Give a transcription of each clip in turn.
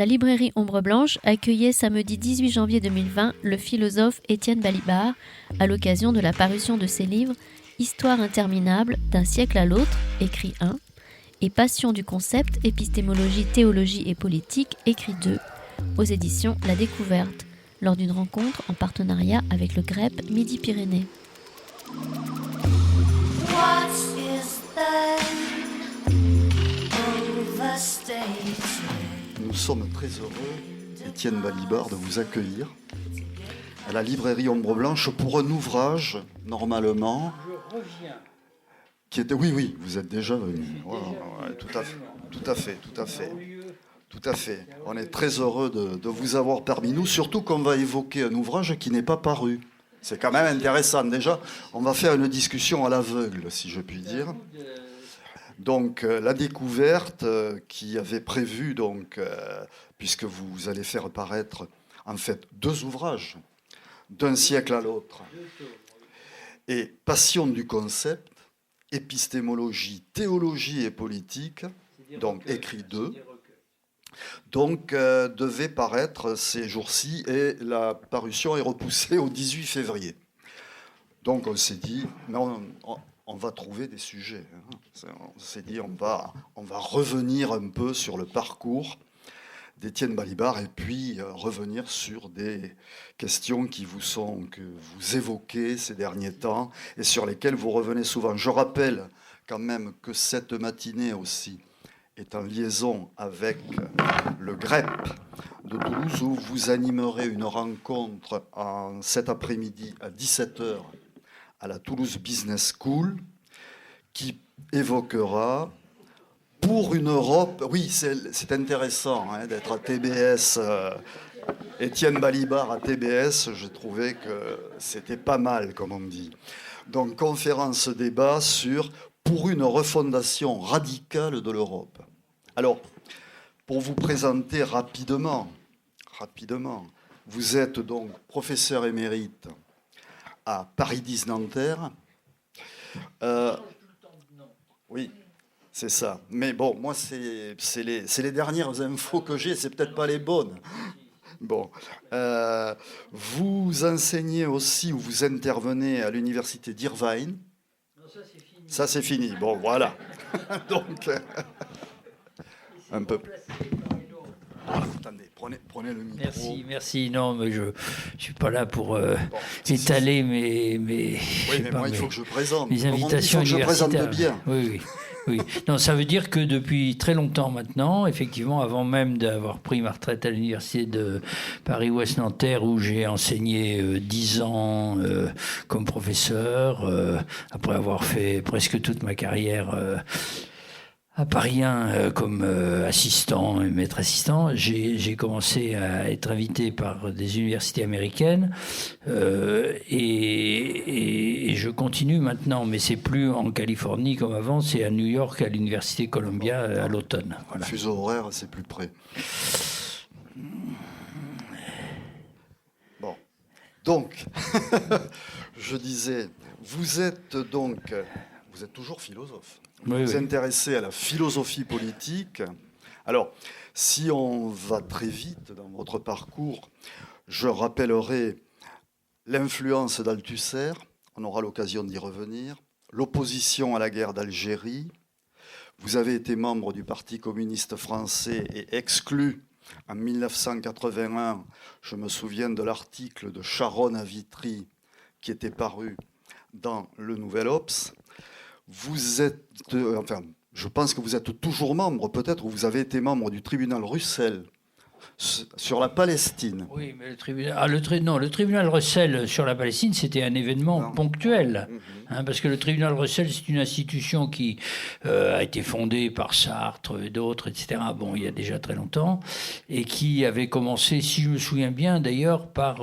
La librairie Ombre Blanche accueillait samedi 18 janvier 2020 le philosophe Étienne Balibar à l'occasion de la parution de ses livres Histoire interminable d'un siècle à l'autre, écrit 1, et Passion du concept, épistémologie, théologie et politique, écrit 2, aux éditions La Découverte, lors d'une rencontre en partenariat avec le GREP Midi-Pyrénées. Nous sommes très heureux, Étienne Balibar, de vous accueillir à la librairie Ombre Blanche pour un ouvrage, normalement, qui était... Oui, vous êtes déjà venu. Ouais, tout à fait. On est très heureux de vous avoir parmi nous, surtout qu'on va évoquer un ouvrage qui n'est pas paru. C'est quand même intéressant. Déjà, on va faire une discussion à l'aveugle, si je puis dire. Donc, La Découverte, qui avait prévu, puisque vous allez faire paraître, en fait, 2 ouvrages, d'un siècle à l'autre, et Passion du concept, épistémologie, théologie et politique, donc écrit 2, devait paraître ces jours-ci, et la parution est repoussée au 18 février. Donc, on s'est dit... on va trouver des sujets. On s'est dit, on va revenir un peu sur le parcours d'Étienne Balibar et puis revenir sur des questions que vous évoquez ces derniers temps et sur lesquelles vous revenez souvent. Je rappelle quand même que cette matinée aussi est en liaison avec le GREP de Toulouse où vous animerez une rencontre cet après-midi à 17h à la Toulouse Business School, qui évoquera pour une Europe... Oui, c'est intéressant d'être à TBS. Étienne Balibar à TBS, je trouvais que c'était pas mal, comme on dit. Donc, conférence débat sur pour une refondation radicale de l'Europe. Alors, pour vous présenter rapidement, vous êtes donc professeur émérite à Paris 10 Nanterre. Oui, c'est ça. Mais bon, moi, c'est les dernières infos que j'ai, c'est peut-être pas les bonnes. Bon, vous enseignez aussi ou vous intervenez à l'université d'Irvine. Non, ça c'est fini. Ça c'est fini. Bon, voilà. Donc, un peu. Attendez, prenez le micro. Merci. Non, mais je suis pas là pour étaler mes oui, mais moi, il faut que je présente. Mes invitations universitaires. Il faut que je présente bien. Oui. Non, ça veut dire que depuis très longtemps maintenant, effectivement, avant même d'avoir pris ma retraite à l'université de Paris-Ouest Nanterre, où j'ai enseigné 10 ans comme professeur, après avoir fait presque toute ma carrière à Paris 1 comme assistant et maître assistant, j'ai commencé à être invité par des universités américaines et je continue maintenant, mais c'est plus en Californie comme avant, c'est à New York, à l'université Columbia à l'automne. Voilà. Le fuseau horaire, c'est plus près. Bon, donc, je disais, vous êtes toujours philosophe. Vous intéressez à la philosophie politique. Alors, si on va très vite dans votre parcours, je rappellerai l'influence d'Althusser, on aura l'occasion d'y revenir, l'opposition à la guerre d'Algérie. Vous avez été membre du Parti communiste français et exclu en 1981. Je me souviens de l'article de Charonne à Vitry qui était paru dans le Nouvel Obs. Vous êtes, je pense que vous êtes toujours membre, peut-être, ou vous avez été membre du tribunal Russell sur la Palestine. Oui, mais le tribunal Russell sur la Palestine, c'était un événement ponctuel. Parce que le tribunal Russell, c'est une institution qui a été fondée par Sartre et d'autres, etc. Bon, il y a déjà très longtemps, et qui avait commencé, si je me souviens bien d'ailleurs, par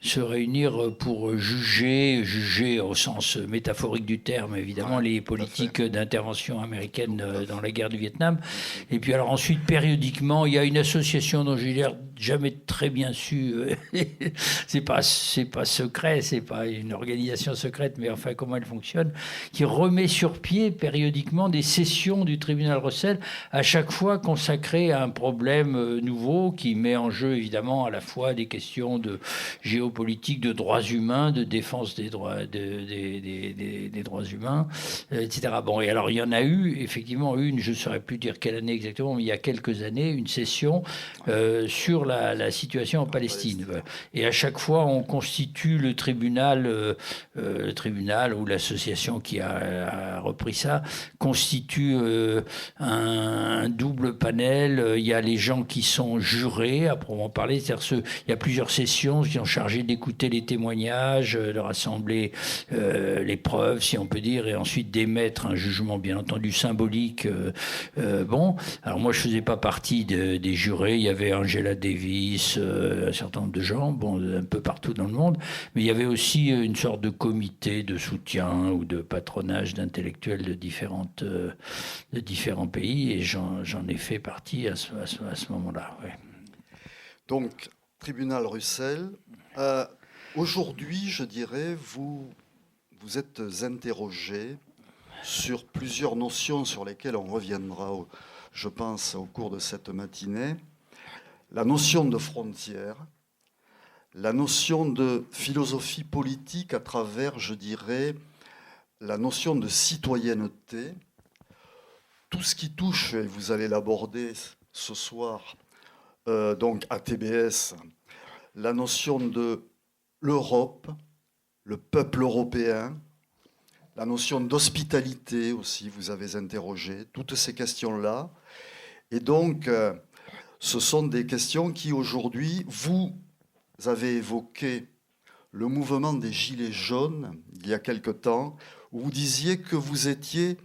se réunir pour juger au sens métaphorique du terme, évidemment, les politiques d'intervention américaine dans la guerre du Vietnam. Et puis alors ensuite, périodiquement, il y a une association dont j'ai jamais très bien su, c'est pas secret, c'est pas une organisation secrète, mais enfin comment elle fonctionne, qui remet sur pied périodiquement des sessions du tribunal Russell, à chaque fois consacrées à un problème nouveau qui met en jeu évidemment à la fois des questions de géopolitique, de droits humains, de défense des droits, des droits humains, etc. Bon, et alors il y en a eu effectivement une, je ne saurais plus dire quelle année exactement, mais il y a quelques années, une session sur la situation en Palestine. Et à chaque fois, on constitue le tribunal ou l'association qui a repris ça, constitue un double panel. Il y a les gens qui sont jurés, à proprement parler, c'est-à-dire il y a plusieurs sessions qui sont chargées d'écouter les témoignages, de rassembler les preuves, si on peut dire, et ensuite d'émettre un jugement, bien entendu, symbolique. Bon, alors moi, je ne faisais pas partie des jurés. Il y avait Angela Davis, un certain nombre de gens, bon, un peu partout dans le monde, mais il y avait aussi une sorte de comité de soutien ou de patronage d'intellectuels de différents pays, et j'en ai fait partie à ce moment-là. Ouais. Donc, tribunal Russell. Aujourd'hui, je dirais, vous êtes interrogé sur plusieurs notions sur lesquelles on reviendra, je pense, au cours de cette matinée. La notion de frontière, la notion de philosophie politique à travers, je dirais, la notion de citoyenneté, tout ce qui touche, et vous allez l'aborder ce soir, donc à TBS, la notion de l'Europe, le peuple européen, la notion d'hospitalité aussi, vous avez interrogé, toutes ces questions-là. Et donc, ce sont des questions qui, aujourd'hui, vous avez évoqué le mouvement des Gilets jaunes, il y a quelque temps, où vous disiez que vous étiez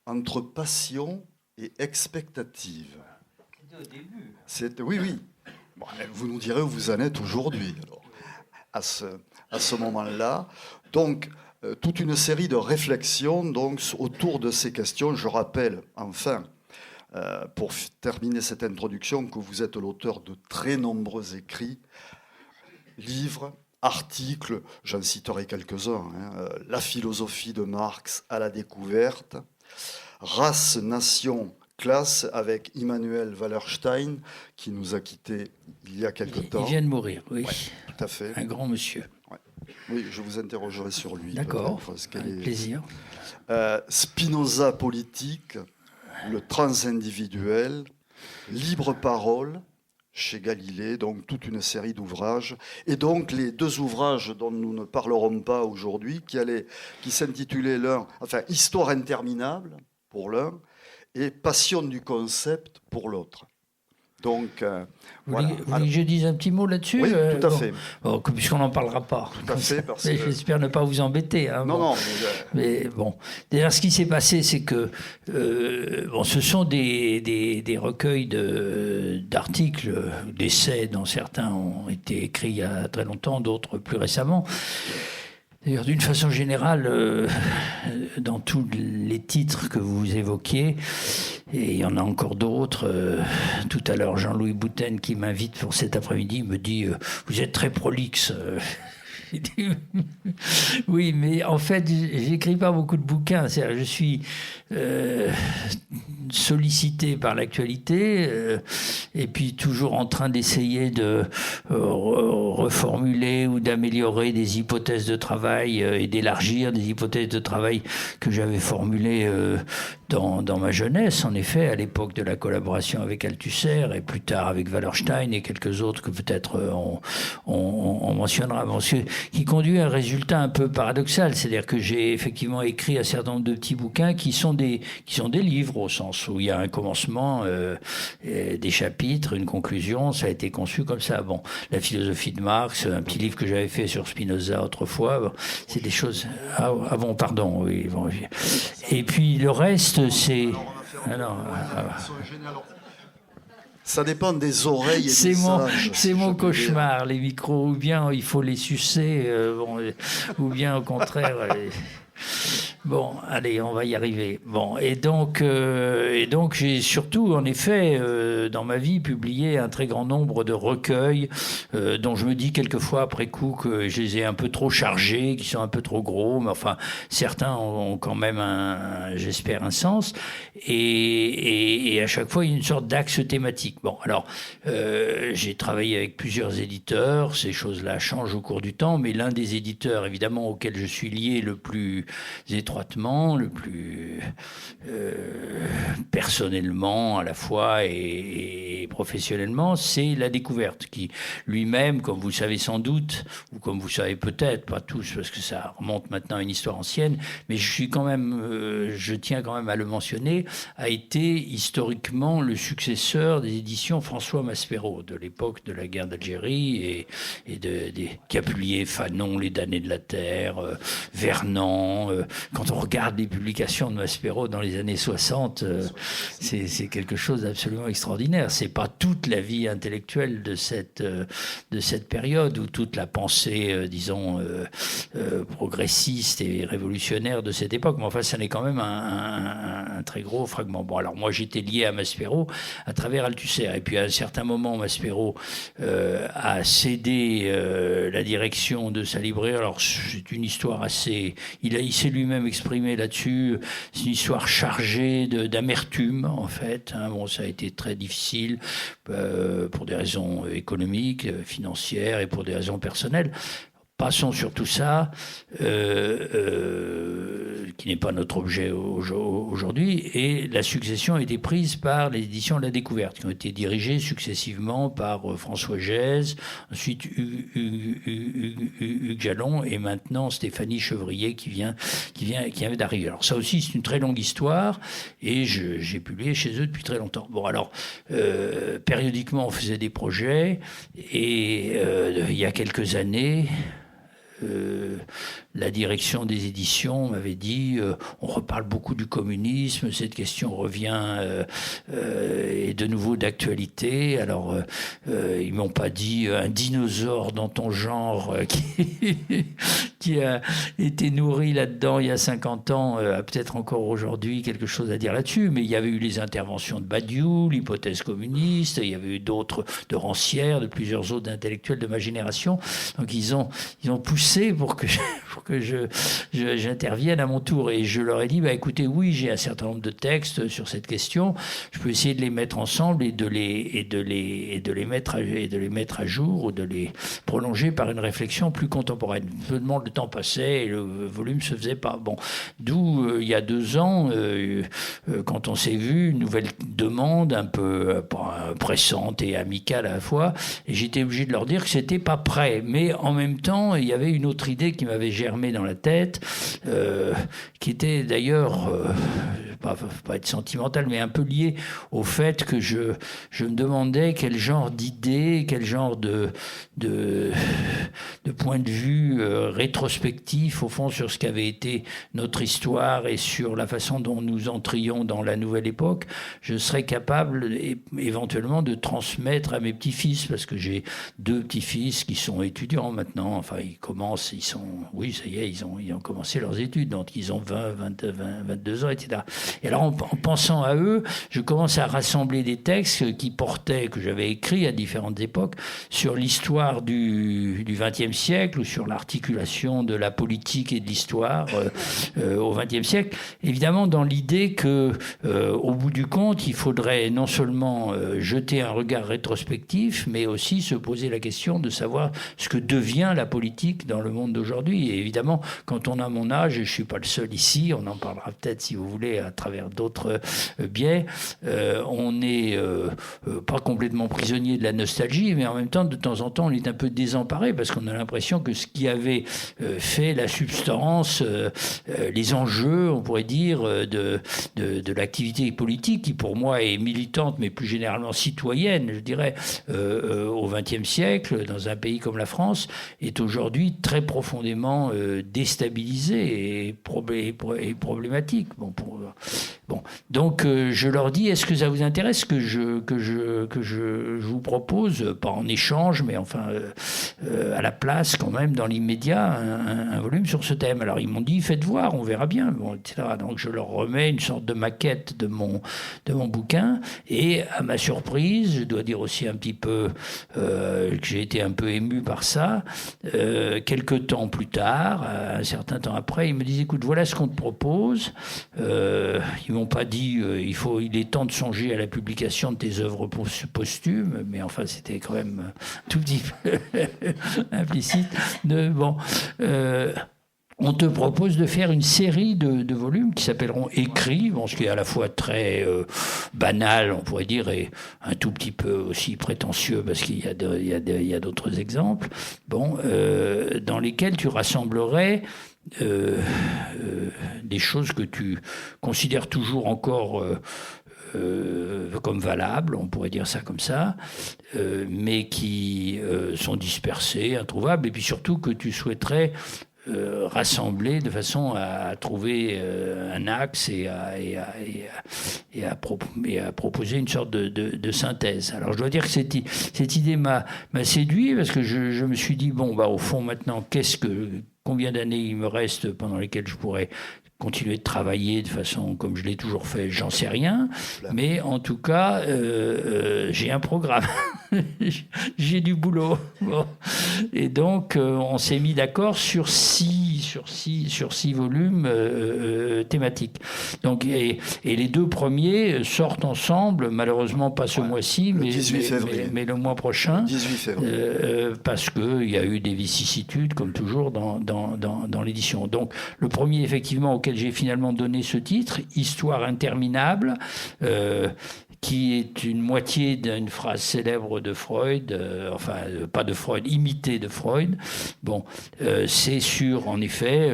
entre passion et expectative. C'était au début. Oui. Bon, vous nous direz où vous en êtes aujourd'hui, alors, à ce moment-là. Donc, toute une série de réflexions donc, autour de ces questions. Je rappelle, enfin, pour terminer cette introduction, que vous êtes l'auteur de très nombreux écrits, livres, articles, j'en citerai quelques-uns, La philosophie de Marx à la découverte, Race, nation, classe, avec Immanuel Wallerstein, qui nous a quittés il y a quelque temps. Il vient de mourir, oui. Ouais, tout à fait. Un grand monsieur. Ouais. Oui, je vous interrogerai sur lui. D'accord, avec plaisir. Spinoza politique, le transindividuel, libre parole, chez Galilée, donc toute une série d'ouvrages. Et donc les deux ouvrages dont nous ne parlerons pas aujourd'hui, qui s'intitulaient l'un, enfin, Histoire interminable pour l'un, et Passion du concept pour l'autre. Donc, vous voulez que je dise un petit mot là-dessus? Oui, tout à fait. Bon, puisqu'on n'en parlera pas. Tout à fait, parce que... J'espère ne pas vous embêter. Hein, non, bon. non. Mais bon, d'ailleurs, ce qui s'est passé, c'est que ce sont des recueils d'articles, d'essais, dont certains ont été écrits il y a très longtemps, d'autres plus récemment. D'ailleurs, d'une façon générale, dans tous les titres que vous évoquiez, et il y en a encore d'autres, tout à l'heure, Jean-Louis Bouten, qui m'invite pour cet après-midi, me dit « Vous êtes très prolixe ». Oui, mais en fait, j'écris pas beaucoup de bouquins. Je suis sollicité par l'actualité et puis toujours en train d'essayer de reformuler ou d'améliorer des hypothèses de travail et d'élargir des hypothèses de travail que j'avais formulées dans ma jeunesse, en effet, à l'époque de la collaboration avec Althusser et plus tard avec Wallerstein et quelques autres que peut-être on mentionnera, qui conduit à un résultat un peu paradoxal. C'est-à-dire que j'ai effectivement écrit un certain nombre de petits bouquins qui sont des livres, au sens où il y a un commencement, des chapitres, une conclusion. Ça a été conçu comme ça. Bon, la philosophie de Marx, un petit livre que j'avais fait sur Spinoza autrefois. Bon, c'est des choses... Ah bon, pardon. Oui, bon. Et puis le reste, c'est... Ça dépend des oreilles et des sages. C'est mon cauchemar, les micros. Ou bien il faut les sucer, ou bien au contraire... Bon, allez, on va y arriver. Bon, et donc j'ai surtout, en effet, dans ma vie, publié un très grand nombre de recueils dont je me dis quelquefois après coup que je les ai un peu trop chargés, qui sont un peu trop gros, mais enfin, certains ont quand même j'espère, un sens. Et à chaque fois, il y a une sorte d'axe thématique. Bon, alors, j'ai travaillé avec plusieurs éditeurs. Ces choses-là changent au cours du temps, mais l'un des éditeurs, évidemment, auquel je suis lié le plus étroitement, le plus personnellement à la fois et professionnellement, c'est La Découverte, qui lui-même, comme vous savez sans doute, ou comme vous savez peut-être, pas tous, parce que ça remonte maintenant à une histoire ancienne, mais je tiens quand même à le mentionner, a été historiquement le successeur des éditions François Maspero, de l'époque de la guerre d'Algérie, qui a publié Fanon, Les damnés de la terre, Vernant. Quand on regarde les publications de Maspero dans les années 60, c'est quelque chose d'absolument extraordinaire. C'est pas toute la vie intellectuelle de cette période, ou toute la pensée, disons, progressiste et révolutionnaire de cette époque, mais enfin, ça n'est quand même un très gros fragment. Bon, alors moi, j'étais lié à Maspero à travers Althusser, et puis à un certain moment, Maspero a cédé la direction de sa librairie. Alors, c'est une histoire assez... Il s'est lui-même exprimé là-dessus. C'est une histoire chargée d'amertume, en fait. Bon, ça a été très difficile pour des raisons économiques, financières et pour des raisons personnelles. Passons sur tout ça, qui n'est pas notre objet aujourd'hui, et la succession a été prise par les éditions La Découverte, qui ont été dirigées successivement par François Gèze, ensuite Hugues Jalon, et maintenant Stéphanie Chevrier qui vient d'arriver. Alors ça aussi, c'est une très longue histoire, et j'ai publié chez eux depuis très longtemps. Bon, alors, périodiquement, on faisait des projets, et il y a quelques années... la direction des éditions m'avait dit on reparle beaucoup du communisme, cette question revient est de nouveau d'actualité. Alors ils m'ont pas dit un dinosaure dans ton genre qui a été nourri là-dedans il y a 50 ans a peut-être encore aujourd'hui quelque chose à dire là-dessus, mais il y avait eu les interventions de Badiou, l'hypothèse communiste, il y avait eu d'autres, de Rancière, de plusieurs autres intellectuels de ma génération. Donc ils ont poussé pour que j'intervienne à mon tour, et je leur ai dit écoutez, oui, j'ai un certain nombre de textes sur cette question, je peux essayer de les mettre ensemble et de les mettre à jour, ou de les prolonger par une réflexion plus contemporaine. Seulement le temps passait et le volume se faisait pas. Bon, d'où il y a 2 ans, quand on s'est vu, une nouvelle demande un peu pressante et amicale à la fois, et j'étais obligé de leur dire que c'était pas prêt, mais en même temps il y avait une autre idée qui m'avait germé dans la tête, qui était d'ailleurs, pas être sentimentale, mais un peu liée au fait que je me demandais quel genre d'idée, quel genre de point de vue rétrospectif, au fond, sur ce qu'avait été notre histoire et sur la façon dont nous entrions dans la nouvelle époque, je serais capable éventuellement de transmettre à mes petits-fils, parce que j'ai 2 petits-fils qui sont étudiants maintenant, enfin ils ont commencé leurs études, donc ils ont 22 ans, etc. Et alors en pensant à eux, je commence à rassembler des textes que j'avais écrits à différentes époques sur l'histoire du XXe siècle, ou sur l'articulation de la politique et de l'histoire au XXe siècle, évidemment dans l'idée que au bout du compte, il faudrait non seulement jeter un regard rétrospectif, mais aussi se poser la question de savoir ce que devient la politique dans le monde d'aujourd'hui. Et évidemment, quand on a mon âge, et je ne suis pas le seul ici, on en parlera peut-être si vous voulez à travers d'autres biais, on n'est pas complètement prisonnier de la nostalgie, mais en même temps, de temps en temps, on est un peu désemparé, parce qu'on a l'impression que ce qui avait fait la substance, les enjeux, on pourrait dire, de l'activité politique, qui pour moi est militante, mais plus généralement citoyenne, je dirais, au XXe siècle, dans un pays comme la France, est aujourd'hui très profondément déstabilisé et problématique. Donc je leur dis, est-ce que ça vous intéresse que je vous propose, pas en échange, mais enfin à la place, fasse quand même dans l'immédiat un volume sur ce thème. Alors ils m'ont dit, faites voir, on verra bien, bon, etc. Donc je leur remets une sorte de maquette de mon bouquin, et à ma surprise, je dois dire aussi un petit peu que j'ai été un peu ému par ça, quelques temps plus tard, un certain temps après, ils me disent, écoute, voilà ce qu'on te propose. Ils m'ont pas dit, il est temps de songer à la publication de tes œuvres posthumes, mais enfin c'était quand même tout petit peu implicite. On te propose de faire une série de volumes qui s'appelleront Écrits, ce qui est à la fois très banal, on pourrait dire, et un tout petit peu aussi prétentieux, parce qu'il y a d'autres exemples, dans lesquels tu rassemblerais des choses que tu considères toujours encore comme valables, on pourrait dire ça comme ça, mais qui sont dispersées, introuvables, et puis surtout que tu souhaiterais rassembler de façon à trouver un axe et à proposer une sorte de synthèse. Alors je dois dire que cette idée m'a séduit, parce que je me suis dit, au fond maintenant, combien d'années il me reste pendant lesquelles je pourrais continuer de travailler de façon comme je l'ai toujours fait, j'en sais rien, mais en tout cas, j'ai un programme, j'ai du boulot. Bon. Et donc, on s'est mis d'accord sur six volumes thématiques. Donc, et les deux premiers sortent ensemble, malheureusement pas ce mois-ci, mais le mois prochain, 18 février. parce qu'il y a eu des vicissitudes, comme toujours, dans l'édition. Donc, le premier, effectivement, auquel j'ai finalement donné ce titre, Histoire interminable, qui est une moitié d'une phrase célèbre de Freud, pas de Freud, imitée de Freud. C'est sur, en effet,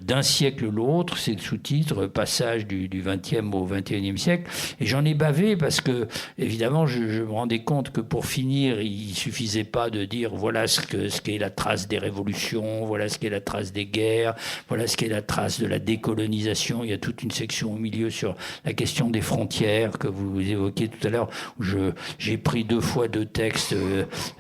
d'un siècle l'autre, c'est le sous-titre, passage du XXe au XXIe siècle. Et j'en ai bavé parce que, évidemment, je me rendais compte que pour finir, il ne suffisait pas de dire voilà ce qu'est la trace des révolutions, voilà ce qu'est la trace des guerres, voilà ce qu'est la trace de la décolonisation. Il y a toute une section au milieu sur la question des frontières que vous évoqué tout à l'heure, où j'ai pris 2 fois 2 textes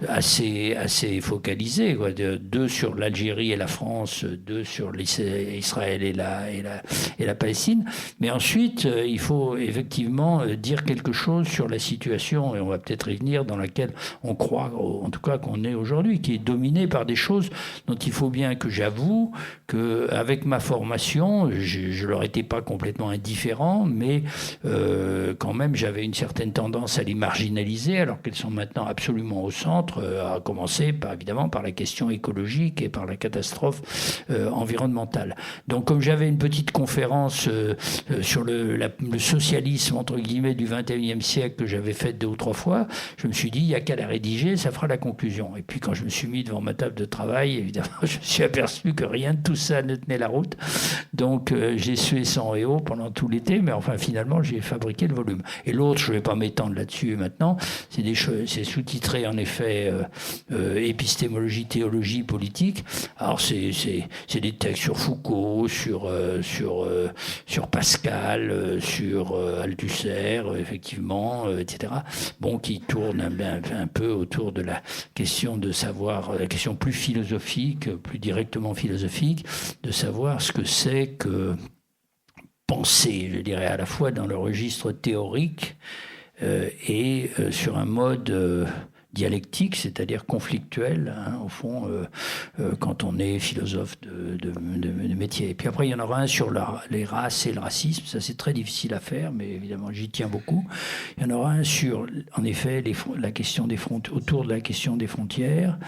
assez focalisés, quoi. 2 sur l'Algérie et la France, 2 sur Israël et la Palestine. Mais ensuite, il faut effectivement dire quelque chose sur la situation, et on va peut-être y venir, dans laquelle on croit, en tout cas, qu'on est aujourd'hui, qui est dominée par des choses dont il faut bien que j'avoue qu'avec ma formation, je leur étais pas complètement indifférent, mais quand même, j'avais une certaine tendance à les marginaliser, alors qu'elles sont maintenant absolument au centre, à commencer évidemment par la question écologique et par la catastrophe environnementale. Donc comme j'avais une petite conférence sur le socialisme entre guillemets du XXIe siècle que j'avais faite 2 ou 3 fois, je me suis dit, il n'y a qu'à la rédiger, ça fera la conclusion. Et puis quand je me suis mis devant ma table de travail, évidemment, je me suis aperçu que rien de tout ça ne tenait la route. Donc j'ai sué sang et eau pendant tout l'été, mais enfin finalement j'ai fabriqué le volume. Et l'autre, je ne vais pas m'étendre là-dessus maintenant, c'est sous-titré en effet épistémologie, théologie, politique. Alors c'est des textes sur Foucault, sur Pascal, sur Althusser, effectivement, etc. Qui tournent un peu autour de la question de savoir, la question plus philosophique, plus directement philosophique, de savoir ce que c'est que penser, je dirais, à la fois dans le registre théorique et sur un mode dialectique, c'est-à-dire conflictuel, au fond, quand on est philosophe de métier. Et puis après, il y en aura un sur les races et le racisme. Ça, c'est très difficile à faire, mais évidemment, j'y tiens beaucoup. Il y en aura un sur, en effet, la question autour de la question des frontières.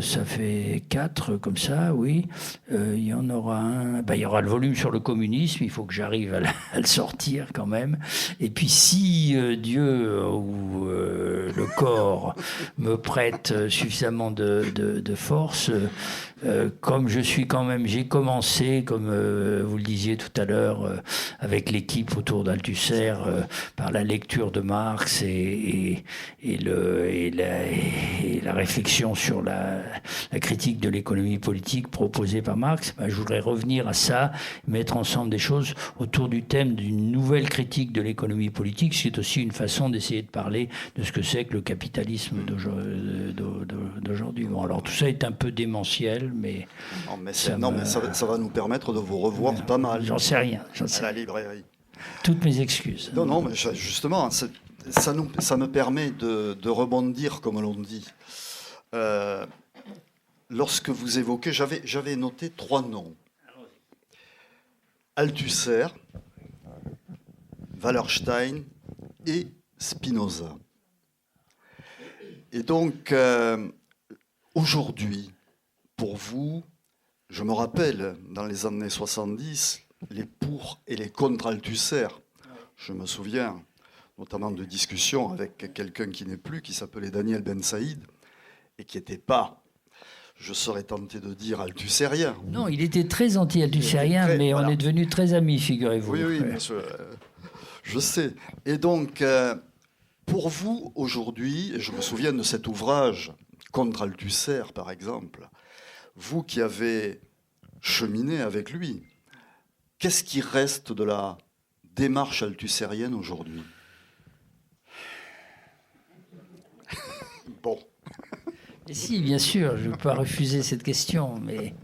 Ça fait 4 comme ça, oui. Il y en aura un. Il y aura le volume sur le communisme. Il faut que j'arrive à le sortir quand même. Et puis si Dieu ou le corps me prête suffisamment de force, comme j'ai commencé, comme vous le disiez tout à l'heure, avec l'équipe autour d'Althusser, par la lecture de Marx et la réflexion sur la critique de l'économie politique proposée par Marx, je voudrais revenir à ça, mettre ensemble des choses autour du thème d'une nouvelle critique de l'économie politique, ce qui est aussi une façon d'essayer de parler de ce que c'est avec le capitalisme d'aujourd'hui. Bon, alors tout ça est un peu démentiel, mais... Non, mais ça va nous permettre de vous revoir pas mal. J'en sais rien. À la librairie. Toutes mes excuses. Non, mais justement, ça me permet de rebondir, comme l'on dit. Lorsque vous évoquez, j'avais noté 3 noms. Althusser, Wallerstein et Spinoza. Et donc, aujourd'hui, pour vous, je me rappelle, dans les années 70, les pour et les contre Althusser. Je me souviens notamment de discussions avec quelqu'un qui n'est plus, qui s'appelait Daniel Ben Saïd, et qui n'était pas, je serais tenté de dire, althussérien. Non, il était très anti-althussérien, mais voilà. On est devenus très amis, figurez-vous. Oui, je sais. Et donc, pour vous, aujourd'hui, et je me souviens de cet ouvrage contre Althusser, par exemple, vous qui avez cheminé avec lui, qu'est-ce qui reste de la démarche althussérienne aujourd'hui? Bon. Et si, bien sûr, je ne peux pas refuser cette question, mais...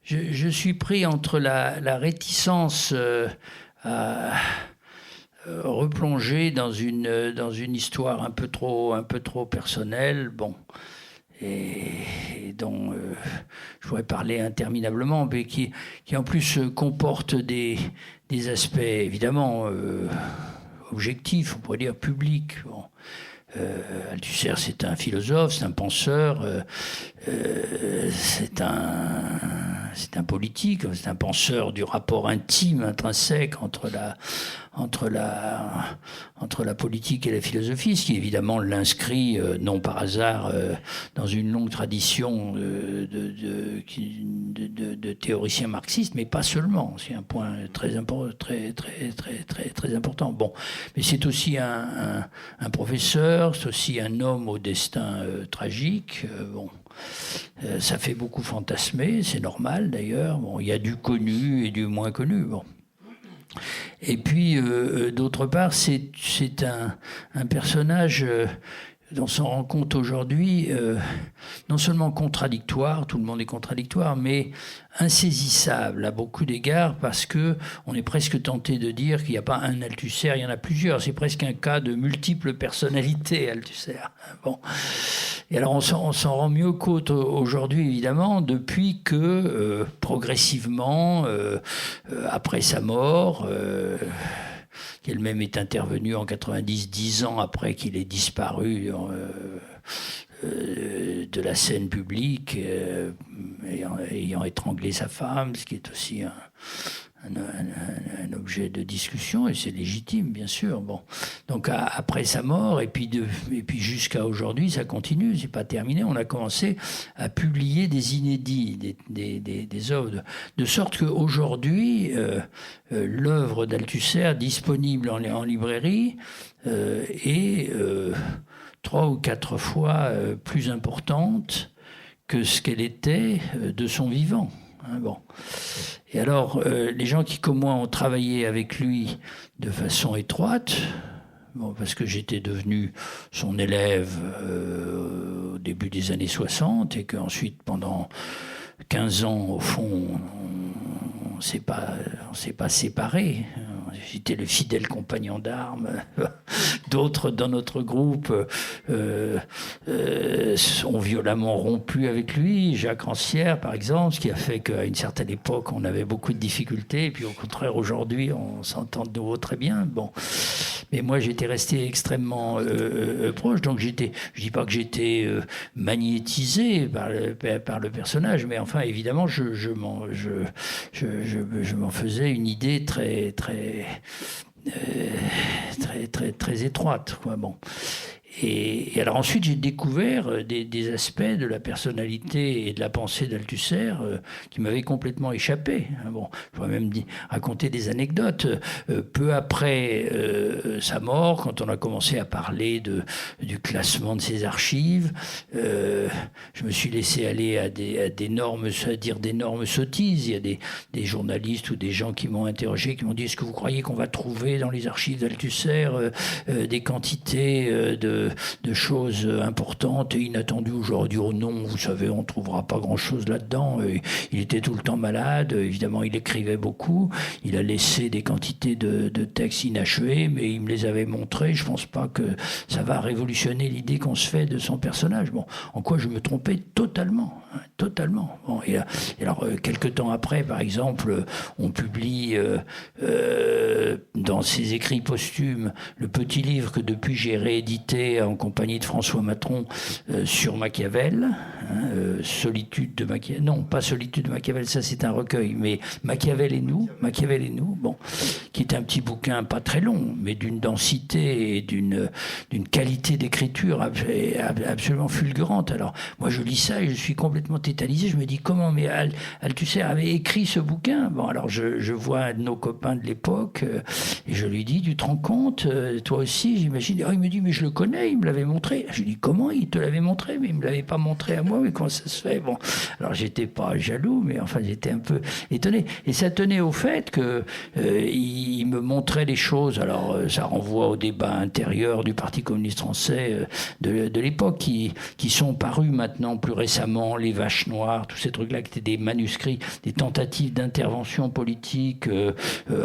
Je suis pris entre la réticence à replonger dans une histoire un peu trop personnelle, bon, et dont je pourrais parler interminablement, mais qui en plus comporte des aspects évidemment objectifs, on pourrait dire publics. Bon. Althusser, c'est un philosophe, c'est un penseur, c'est un politique, c'est un penseur du rapport intime, intrinsèque entre la politique et la philosophie, ce qui évidemment l'inscrit, non par hasard, dans une longue tradition de théoriciens marxistes, mais pas seulement. C'est un point très important. Bon, mais c'est aussi un professeur, c'est aussi un homme au destin tragique. Bon. Ça fait beaucoup fantasmer, c'est normal d'ailleurs. Bon, il y a du connu et du moins connu. Bon. Et puis, d'autre part, c'est un personnage dont on se rend compte aujourd'hui, non seulement contradictoire, tout le monde est contradictoire, mais insaisissable à beaucoup d'égards, parce que on est presque tenté de dire qu'il n'y a pas un Althusser, il y en a plusieurs. C'est presque un cas de multiples personnalités, Althusser. Bon. Et alors on s'en rend mieux compte aujourd'hui, évidemment, depuis que progressivement, après sa mort, qu'elle-même est intervenue en 90, 10 ans après qu'il ait disparu de la scène publique, ayant étranglé sa femme, ce qui est aussi un objet de discussion, et c'est légitime, bien sûr. Bon. Donc après sa mort, et puis jusqu'à aujourd'hui, ça continue, c'est pas terminé. On a commencé à publier des inédits, des œuvres, de sorte qu'aujourd'hui, l'œuvre d'Althusser, disponible en librairie, est 3 ou 4 fois plus importante que ce qu'elle était de son vivant. Bon. Et alors, les gens qui, comme moi, ont travaillé avec lui de façon étroite, bon, parce que j'étais devenu son élève au début des années 60, et qu'ensuite, pendant 15 ans, au fond, on ne s'est pas séparés. J'étais le fidèle compagnon d'armes. D'autres dans notre groupe sont violemment rompus avec lui. Jacques Rancière, par exemple, ce qui a fait qu'à une certaine époque, on avait beaucoup de difficultés. Et puis au contraire, aujourd'hui, on s'entend de nouveau très bien. Bon. Mais moi, j'étais resté extrêmement proche. Donc, je dis pas que j'étais magnétisé par le personnage, mais enfin, évidemment, je m'en faisais une idée très étroite, quoi. Bon. Et alors ensuite, j'ai découvert des aspects de la personnalité et de la pensée d'Althusser qui m'avaient complètement échappé. Bon, je pourrais même raconter des anecdotes. Peu après sa mort, quand on a commencé à parler du classement de ses archives, je me suis laissé aller à d'énormes sottises. Il y a des journalistes ou des gens qui m'ont interrogé, qui m'ont dit: est-ce que vous croyez qu'on va trouver dans les archives d'Althusser des quantités de choses importantes et inattendues? J'aurais dit: oh non, vous savez, on ne trouvera pas grand-chose là-dedans. Il était tout le temps malade, évidemment il écrivait beaucoup, il a laissé des quantités de textes inachevés, mais il me les avait montrés. Je ne pense pas que ça va révolutionner l'idée qu'on se fait de son personnage. Bon, en quoi je me trompais totalement, hein, totalement. Bon, et alors, quelques temps après, par exemple, on publie dans ses écrits posthumes le petit livre que depuis j'ai réédité en compagnie de François Matron sur Machiavel, hein, Solitude de Machiavel. Non, pas Solitude de Machiavel, ça c'est un recueil, mais Machiavel et nous, bon, qui est un petit bouquin pas très long, mais d'une densité et d'une qualité d'écriture absolument fulgurante. Alors, moi je lis ça et je suis complètement tétanisé. Je me dis: comment, mais Althusser avait écrit ce bouquin? Bon, alors je vois un de nos copains de l'époque et je lui dis: tu te rends compte, toi aussi, j'imagine. Oh, il me dit: mais je le connais, il me l'avait montré. Je lui dis: comment il te l'avait montré? Mais il me l'avait pas montré à moi, mais comment ça se fait? Bon, alors j'étais pas jaloux, mais enfin j'étais un peu étonné. Et ça tenait au fait que il me montrait les choses. Alors ça renvoie au débat intérieur du Parti communiste français de l'époque, qui sont parus maintenant plus récemment, les vaches noires, tous ces trucs-là, qui étaient des manuscrits, des tentatives d'intervention politique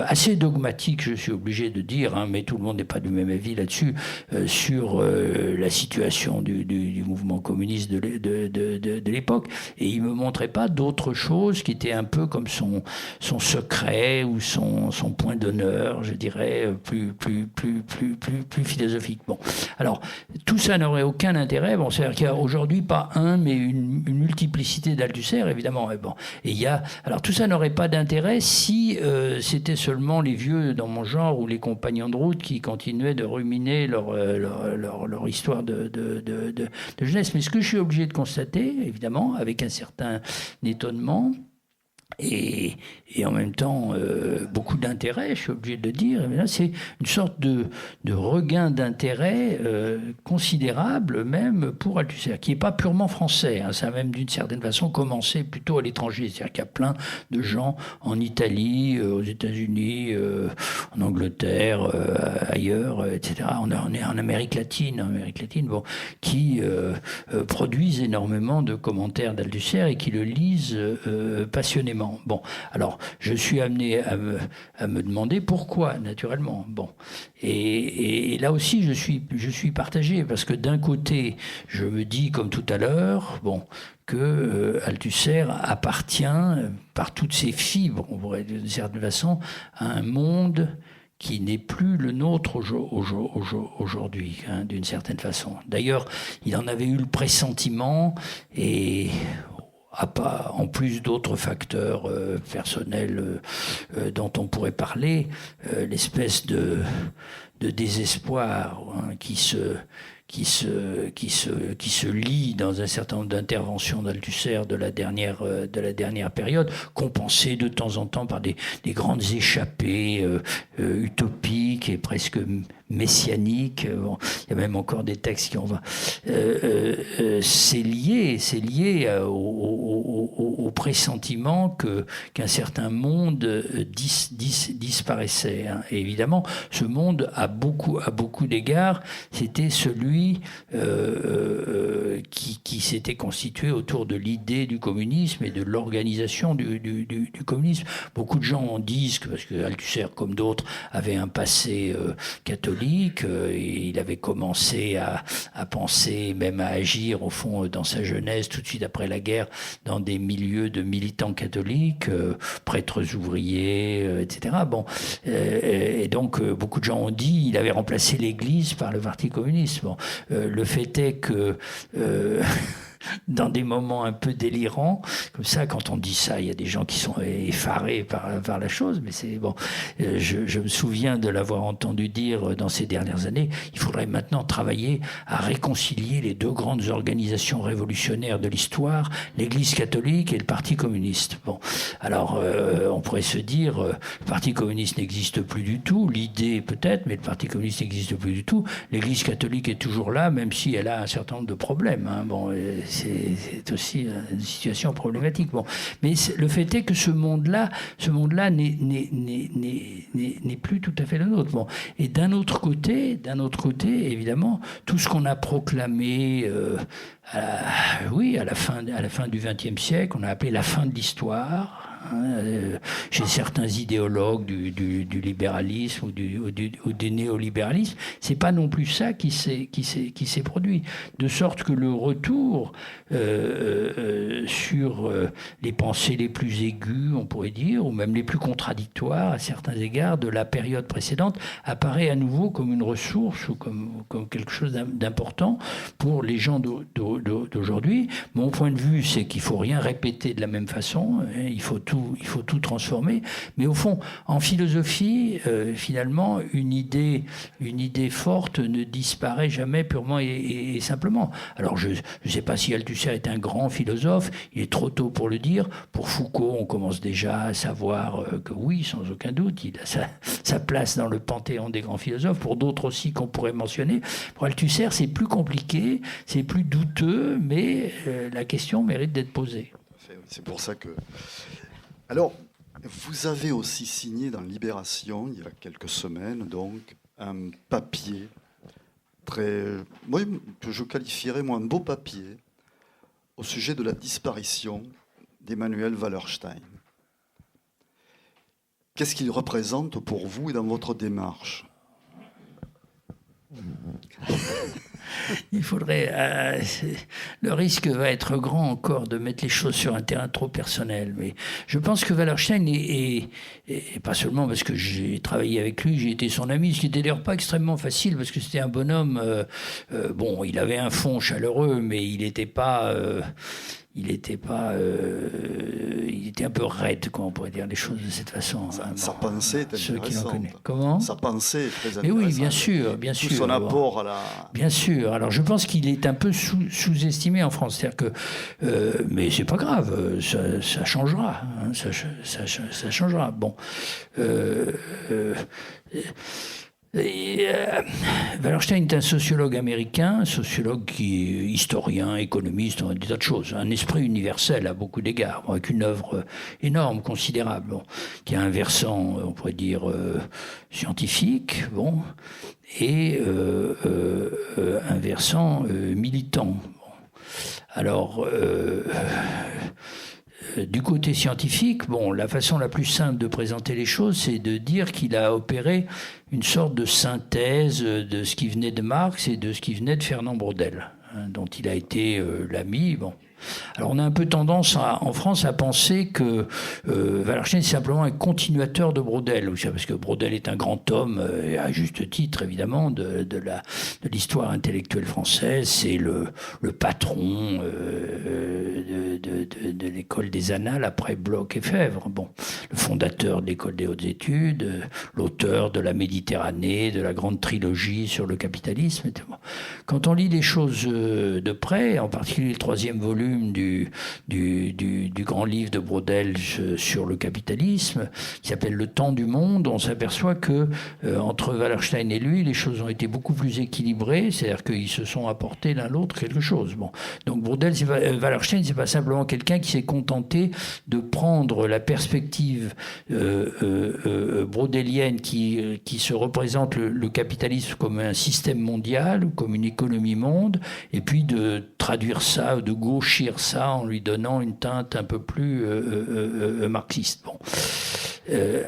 assez dogmatiques, je suis obligé de dire, hein, mais tout le monde n'est pas du même avis là-dessus, sur la situation du mouvement communiste de l'époque. Et il ne me montrait pas d'autre chose qui était un peu comme son secret ou son point d'honneur, je dirais, plus philosophique. Bon, alors, tout ça n'aurait aucun intérêt. Bon, c'est-à-dire qu'il n'y a aujourd'hui pas un, mais une multiplicité d'Althusser, évidemment. Et bon, alors tout ça n'aurait pas d'intérêt si c'était seulement les vieux dans mon genre ou les compagnons de route qui continuaient de ruminer leur histoire de jeunesse. Mais ce que je suis obligé de constater, évidemment, avec un certain étonnement, et en même temps beaucoup d'intérêt, je suis obligé de le dire, mais là c'est une sorte de regain d'intérêt considérable même pour Althusser, qui n'est pas purement français, hein. Ça a même d'une certaine façon commencé plutôt à l'étranger, c'est-à-dire qu'il y a plein de gens en Italie, aux États-Unis, en Angleterre, ailleurs, etc. On est en Amérique latine, bon, qui produisent énormément de commentaires d'Althusser et qui le lisent passionnément. Bon, alors je suis amené à me demander pourquoi, naturellement. Bon, et là aussi je suis partagé, parce que d'un côté je me dis, comme tout à l'heure, bon, que Althusser appartient par toutes ses fibres, on pourrait dire d'une certaine façon, à un monde qui n'est plus le nôtre aujourd'hui, hein, d'une certaine façon. D'ailleurs, il en avait eu le pressentiment, et en plus d'autres facteurs personnels dont on pourrait parler, l'espèce de désespoir, hein, qui se lie dans un certain nombre d'interventions d'Althusser de la dernière période, compensées de temps en temps par des grandes échappées utopiques et presque messianique. Bon, il y a même encore des textes qui en vont. C'est lié au pressentiment qu'un certain monde disparaissait. Hein. Et évidemment, ce monde, à beaucoup d'égards, c'était celui qui s'était constitué autour de l'idée du communisme et de l'organisation du communisme. Beaucoup de gens disent que, parce que Althusser, comme d'autres, avait un passé catholique, et il avait commencé à penser, même à agir, au fond, dans sa jeunesse, tout de suite après la guerre, dans des milieux de militants catholiques, prêtres ouvriers, etc. Bon, et donc, beaucoup de gens ont dit qu'il avait remplacé l'Église par le Parti communiste. Bon, le fait est que dans des moments un peu délirants. Comme ça, quand on dit ça, il y a des gens qui sont effarés par la chose, mais c'est bon. Je me souviens de l'avoir entendu dire dans ces dernières années, il faudrait maintenant travailler à réconcilier les deux grandes organisations révolutionnaires de l'histoire, l'Église catholique et le Parti communiste. Bon, alors on pourrait se dire, le Parti communiste n'existe plus du tout, l'idée peut-être, mais le Parti communiste n'existe plus du tout. L'Église catholique est toujours là, même si elle a un certain nombre de problèmes. Hein. Bon, c'est aussi une situation problématique. Bon, mais le fait est que ce monde-là n'est plus tout à fait le nôtre. Bon, et d'un autre côté, évidemment, tout ce qu'on a proclamé, à la fin du XXe siècle, on a appelé la fin de l'histoire. Chez certains idéologues du libéralisme ou du néolibéralisme, c'est pas non plus ça qui s'est produit. De sorte que le retour sur les pensées les plus aiguës, on pourrait dire, ou même les plus contradictoires à certains égards de la période précédente, apparaît à nouveau comme une ressource ou comme quelque chose d'important pour les gens d'aujourd'hui. Mon point de vue, c'est qu'il faut rien répéter de la même façon. Il faut tout transformer. Mais au fond, en philosophie, finalement, une idée forte ne disparaît jamais purement et simplement. Alors, je ne sais pas si Althusser est un grand philosophe, il est trop tôt pour le dire. Pour Foucault, on commence déjà à savoir que oui, sans aucun doute, il a sa place dans le panthéon des grands philosophes. Pour d'autres aussi qu'on pourrait mentionner. Pour Althusser, c'est plus compliqué, c'est plus douteux, mais la question mérite d'être posée. C'est pour ça que... Alors, vous avez aussi signé dans Libération, il y a quelques semaines, donc, un papier que je qualifierais, moi, un beau papier au sujet de la disparition d'Emmanuel Wallerstein. Qu'est-ce qu'il représente pour vous et dans votre démarche ? Il faudrait... le risque va être grand encore de mettre les choses sur un terrain trop personnel. Mais je pense que Wallerstein et pas seulement parce que j'ai travaillé avec lui, j'ai été son ami, ce qui n'était d'ailleurs pas extrêmement facile parce que c'était un bonhomme... il avait un fond chaleureux, mais il était un peu raide, on pourrait dire les choses de cette façon. Sa pensée est ceux qui l'ont intéressante. connu. Comment ? Sa pensée est très intéressante. Mais oui, bien sûr. Tout son apport à la... Bien sûr. Alors, je pense qu'il est un peu sous-estimé en France. C'est-à-dire que... mais c'est pas grave, ça changera. Hein, ça changera. Bon. Wallerstein est un sociologue américain, un sociologue qui est historien, économiste, des tas de choses, un esprit universel à beaucoup d'égards, avec une œuvre énorme, considérable, qui a un versant, on pourrait dire, scientifique, et un versant militant. Alors, du côté scientifique, la façon la plus simple de présenter les choses, c'est de dire qu'il a opéré une sorte de synthèse de ce qui venait de Marx et de ce qui venait de Fernand Braudel, dont il a été l'ami. Alors on a un peu tendance en France à penser que Wallerstein est simplement un continuateur de Braudel, parce que Braudel est un grand homme, à juste titre évidemment, de l'histoire intellectuelle française. C'est le patron de l'école des Annales après Bloch et Fèvre. Le fondateur de l'école des hautes études, l'auteur de la Méditerranée, de la grande trilogie sur le capitalisme. Quand on lit les choses de près, en particulier le 3e volume du grand livre de Braudel sur le capitalisme, qui s'appelle Le Temps du Monde, on s'aperçoit que entre Wallerstein et lui, les choses ont été beaucoup plus équilibrées, c'est-à-dire qu'ils se sont apportés l'un l'autre quelque chose. Donc Wallerstein, c'est pas simplement quelqu'un qui s'est contenté de prendre la perspective braudelienne qui se représente le capitalisme comme un système mondial, comme une économie monde, et puis de traduire ça, de gauchir ça en lui donnant une teinte un peu plus marxiste.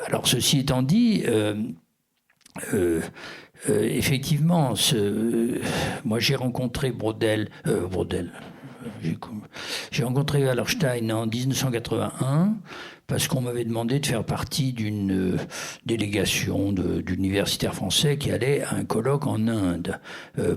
Alors ceci étant dit, effectivement, moi j'ai rencontré j'ai rencontré Wallerstein en 1981 parce qu'on m'avait demandé de faire partie d'une délégation d'universitaires français qui allait à un colloque en Inde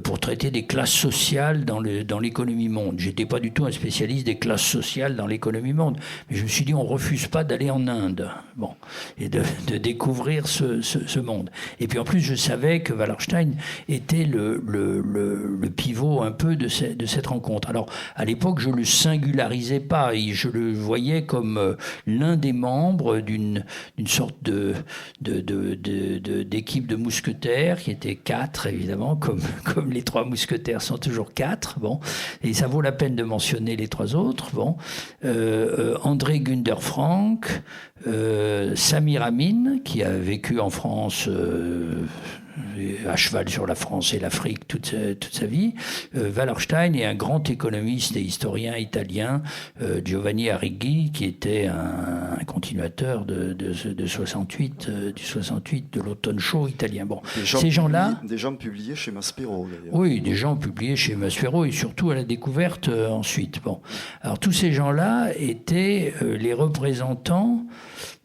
pour traiter des classes sociales dans l'économie monde. J'étais pas du tout un spécialiste des classes sociales dans l'économie monde, mais je me suis dit on refuse pas d'aller en Inde, bon, et de découvrir ce monde. Et puis en plus je savais que Wallerstein était le pivot un peu de cette rencontre. Alors à l'époque je le singularisais pas, et je le voyais comme l'un des membres d'une sorte d'équipe de mousquetaires qui étaient 4 évidemment, comme les 3 mousquetaires sont toujours 4, bon, et ça vaut la peine de mentionner les 3 autres, bon, André Günther Frank, Samir Amin qui a vécu en France à cheval sur la France et l'Afrique toute sa vie, Wallerstein et un grand économiste et historien italien, Giovanni Arrighi, qui était un continuateur de 68, du 68 de l'automne chaud italien. Bon, ces gens-là... Des gens publiés chez Maspero, d'ailleurs. Oui, des gens publiés chez Maspero et surtout à la découverte ensuite. Bon. Alors tous ces gens-là étaient les représentants,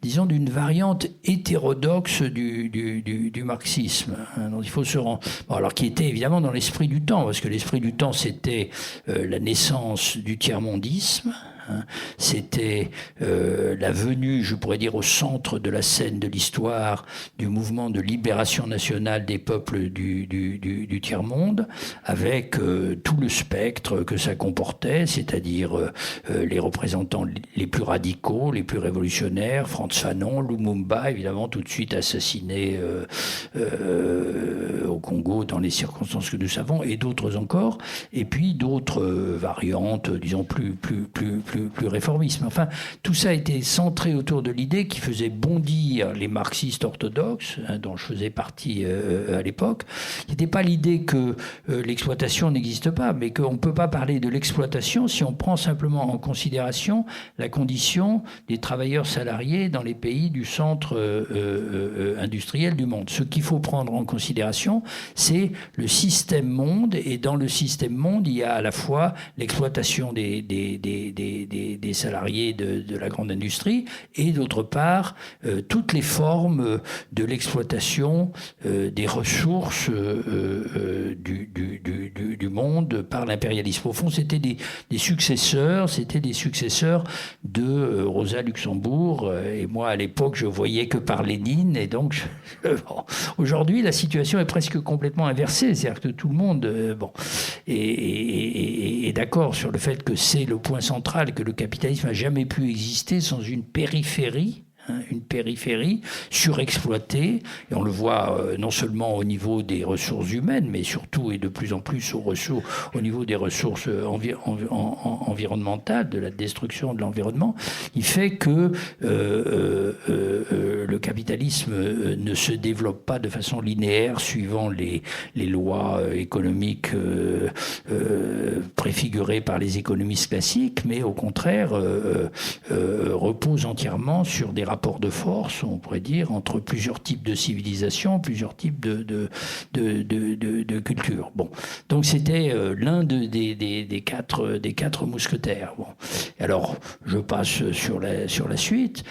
disons, d'une variante hétérodoxe du marxisme. Donc il faut se rendre... Bon, alors qui était évidemment dans l'esprit du temps, parce que l'esprit du temps, c'était la naissance du tiers-mondisme, c'était la venue, je pourrais dire, au centre de la scène de l'histoire du mouvement de libération nationale des peuples du tiers-monde, avec tout le spectre que ça comportait, c'est-à-dire les représentants les plus radicaux, les plus révolutionnaires, Frantz Fanon, Lumumba, évidemment tout de suite assassiné au Congo dans les circonstances que nous savons, et d'autres encore, et puis d'autres variantes, disons, plus réformistes. Enfin, tout ça a été centré autour de l'idée qui faisait bondir les marxistes orthodoxes, dont je faisais partie à l'époque, qui n'était pas l'idée que l'exploitation n'existe pas, mais qu'on ne peut pas parler de l'exploitation si on prend simplement en considération la condition des travailleurs salariés dans les pays du centre industriel du monde. Ce qu'il faut prendre en considération, c'est le système monde, et dans le système monde, il y a à la fois l'exploitation des salariés de la grande industrie, et d'autre part, toutes les formes de l'exploitation des ressources du monde par l'impérialisme. Au fond, c'était des successeurs de Rosa Luxembourg, et moi, à l'époque, je voyais que par Lénine, et donc, bon. Aujourd'hui, la situation est presque complètement inversée, c'est-à-dire que tout le monde est d'accord sur le fait que c'est le point central, que le capitalisme n'a jamais pu exister sans une périphérie surexploitée, et on le voit non seulement au niveau des ressources humaines, mais surtout et de plus en plus au niveau des ressources environnementales, de la destruction de l'environnement. Il fait que le capitalisme ne se développe pas de façon linéaire suivant les lois économiques préfigurées par les économistes classiques, mais au contraire repose entièrement sur des rapports de force, on pourrait dire, entre plusieurs types de civilisations, plusieurs types de cultures. Bon, donc c'était l'un des quatre mousquetaires. Bon, alors je passe sur la suite,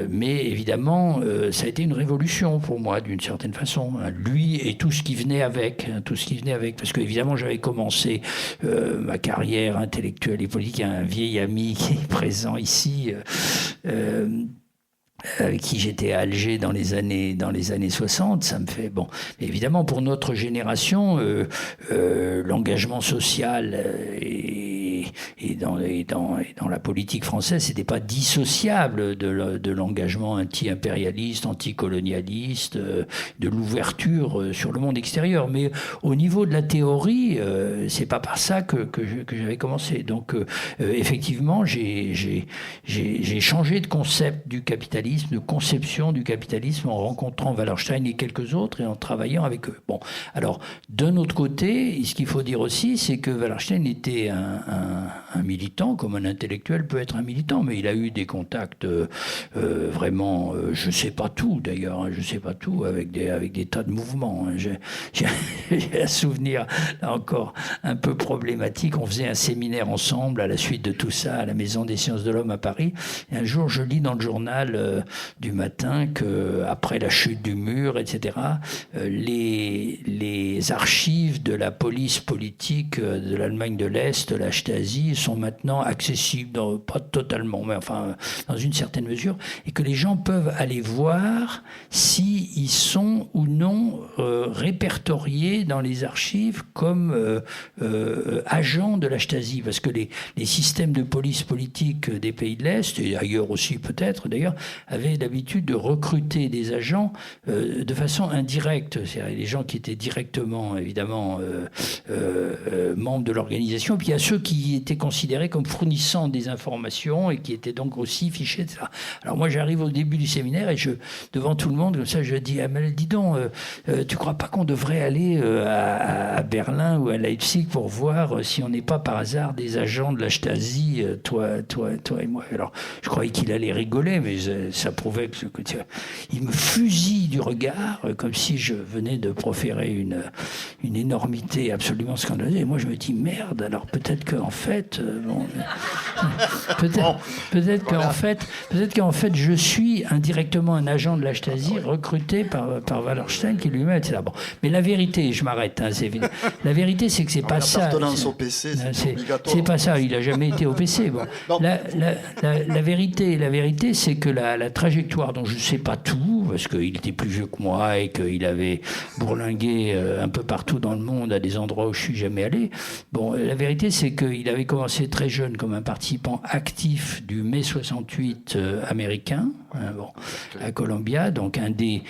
mais évidemment ça a été une révolution pour moi d'une certaine façon. Lui et tout ce qui venait avec, parce que évidemment j'avais commencé ma carrière intellectuelle et politique. Un vieil ami qui est présent ici. Avec qui j'étais à Alger dans les années 60, ça me fait bon. Évidemment, pour notre génération, l'engagement social et dans la politique française, c'était pas dissociable de l'engagement anti-impérialiste, anticolonialiste, de l'ouverture sur le monde extérieur. Mais au niveau de la théorie, c'est pas par ça que j'avais commencé. Donc, effectivement, j'ai changé de concept du capitalisme, de conception du capitalisme, en rencontrant Wallerstein et quelques autres et en travaillant avec eux. Bon, alors d'un autre côté, ce qu'il faut dire aussi, c'est que Wallerstein était un un militant, comme un intellectuel peut être un militant, mais il a eu des contacts vraiment, je ne sais pas tout d'ailleurs, hein, je ne sais pas tout, avec des tas de mouvements. Hein. J'ai un souvenir, là encore, un peu problématique. On faisait un séminaire ensemble à la suite de tout ça, à la Maison des Sciences de l'Homme à Paris. Et un jour, je lis dans le journal du matin qu'après la chute du mur, etc., les archives de la police politique de l'Allemagne de l'Est, de la Stasi, sont maintenant accessibles, pas totalement, mais enfin dans une certaine mesure, et que les gens peuvent aller voir s'ils sont ou non répertoriés dans les archives comme agents de la Stasi, parce que les systèmes de police politique des pays de l'Est, et ailleurs aussi peut-être d'ailleurs, avaient l'habitude de recruter des agents de façon indirecte, c'est-à-dire les gens qui étaient directement, évidemment, membres de l'organisation, puis il y a ceux qui étaient considérés comme fournissant des informations et qui étaient donc aussi fichés, etc. Alors moi, j'arrive au début du séminaire et devant tout le monde, comme ça, je dis, ah, mais dis donc, tu crois pas qu'on devrait aller à Berlin ou à Leipzig pour voir si on n'est pas par hasard des agents de la Stasi, toi et moi. Alors, je croyais qu'il allait rigoler, mais ça prouvait que il me fusille du regard, comme si je venais de proférer une énormité absolument scandaleuse. Et moi, je me dis, merde, alors peut-être qu'en fait, peut-être qu'en fait, je suis indirectement un agent de la Stasi recruté par Wallerstein, qui lui-même, etc. Bon. Mais la vérité, je m'arrête, hein, la vérité, c'est que c'est pas ça. L'appartenance au PC, c'est obligatoire. C'est pas ça, il a jamais été au PC. Bon. La vérité, c'est que la trajectoire dont je ne sais pas tout, parce qu'il était plus vieux que moi et qu'il avait bourlingué un peu partout dans le monde à des endroits où je suis jamais allé. Bon, la vérité, c'est qu'il avait commencé très jeune comme un participant actif du mai 68 américain, hein, bon, à Columbia, donc un des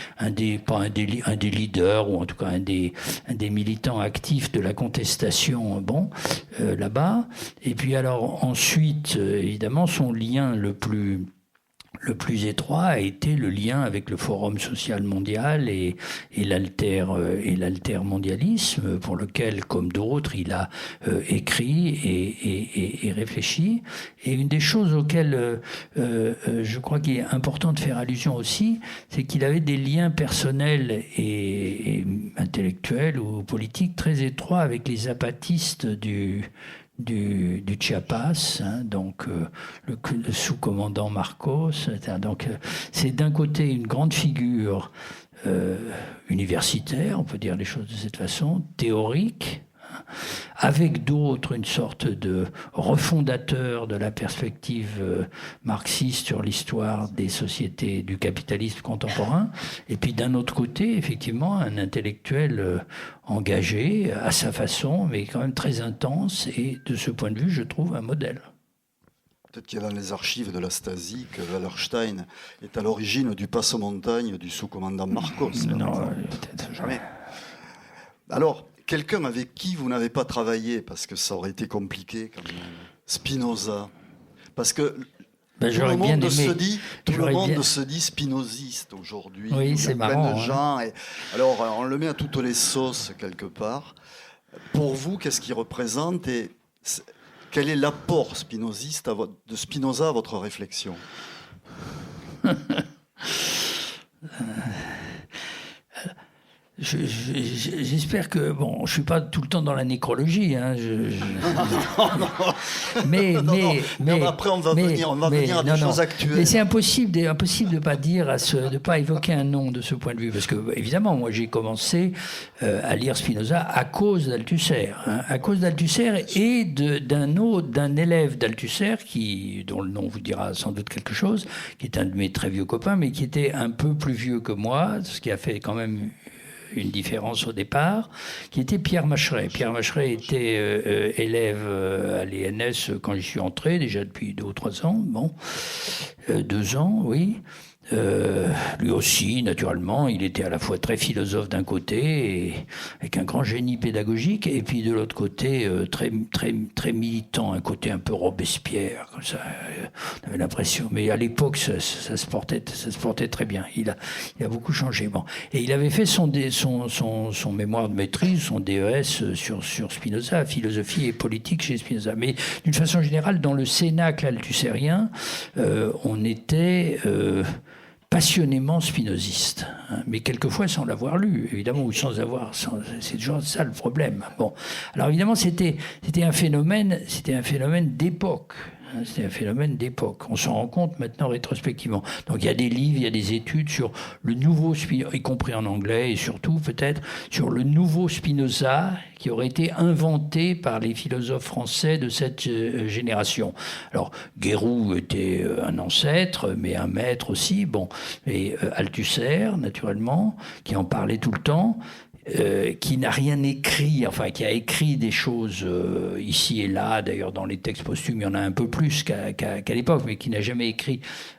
leaders, ou en tout cas un des militants actifs de la contestation, bon, là-bas. Et puis alors ensuite, évidemment, son lien le plus étroit a été le lien avec le Forum social mondial et l'altermondialisme, pour lequel, comme d'autres, il a écrit et réfléchi. Et une des choses auxquelles je crois qu'il est important de faire allusion aussi, c'est qu'il avait des liens personnels et intellectuels ou politiques très étroits avec les zapatistes du Chiapas, hein, donc le sous-commandant Marcos. Donc c'est d'un côté une grande figure universitaire, on peut dire les choses de cette façon, théorique, avec d'autres une sorte de refondateur de la perspective marxiste sur l'histoire des sociétés du capitalisme contemporain, et puis d'un autre côté, effectivement, un intellectuel engagé à sa façon, mais quand même très intense, et de ce point de vue, je trouve un modèle. Peut-être qu'il y a dans les archives de la Stasi que Wallerstein est à l'origine du passe-montagne du sous-commandant Marcos. Non, peut-être jamais. Alors, quelqu'un avec qui vous n'avez pas travaillé, parce que ça aurait été compliqué quand même, Spinoza. Parce que tout le monde se dit spinoziste aujourd'hui. Oui, c'est marrant. Plein de gens. Et alors, on le met à toutes les sauces quelque part. Pour vous, qu'est-ce qu'il représente et quel est l'apport spinoziste de Spinoza à votre réflexion? J'espère que, bon, je suis pas tout le temps dans la nécrologie, hein, mais après on va venir à des choses actuelles. Mais c'est impossible de pas dire de pas évoquer un nom de ce point de vue, parce que évidemment, moi j'ai commencé à lire Spinoza à cause d'Althusser, hein, à cause d'Althusser et d'un élève d'Althusser dont le nom vous dira sans doute quelque chose, qui est un de mes très vieux copains, mais qui était un peu plus vieux que moi, ce qui a fait quand même une différence au départ, qui était Pierre Macheret. Pierre Macheret était élève à l'ENS quand j'y suis entré, déjà depuis 2 ou 3 ans, 2 ans, oui. Lui aussi, naturellement, il était à la fois très philosophe d'un côté, et avec un grand génie pédagogique, et puis de l'autre côté, très militant, un côté un peu Robespierre, comme ça, on avait l'impression. Mais à l'époque, ça se portait très bien. Il a beaucoup changé. Bon. Et il avait fait son mémoire de maîtrise, son DES sur Spinoza, philosophie et politique chez Spinoza. Mais d'une façon générale, dans le cénacle althusserien, on était passionnément spinoziste, hein, mais quelquefois sans l'avoir lu, évidemment, ou c'est toujours ça le problème. Bon, alors évidemment, c'était un phénomène d'époque. C'est un phénomène d'époque. On s'en rend compte maintenant rétrospectivement. Donc il y a des livres, il y a des études sur le nouveau Spinoza, y compris en anglais, et surtout peut-être sur le nouveau Spinoza qui aurait été inventé par les philosophes français de cette génération. Alors Guéroult était un ancêtre, mais un maître aussi. Bon, et Althusser, naturellement, qui en parlait tout le temps. Qui n'a rien écrit, enfin qui a écrit des choses ici et là, d'ailleurs dans les textes posthumes il y en a un peu plus qu'à l'époque, mais qui n'a jamais écrit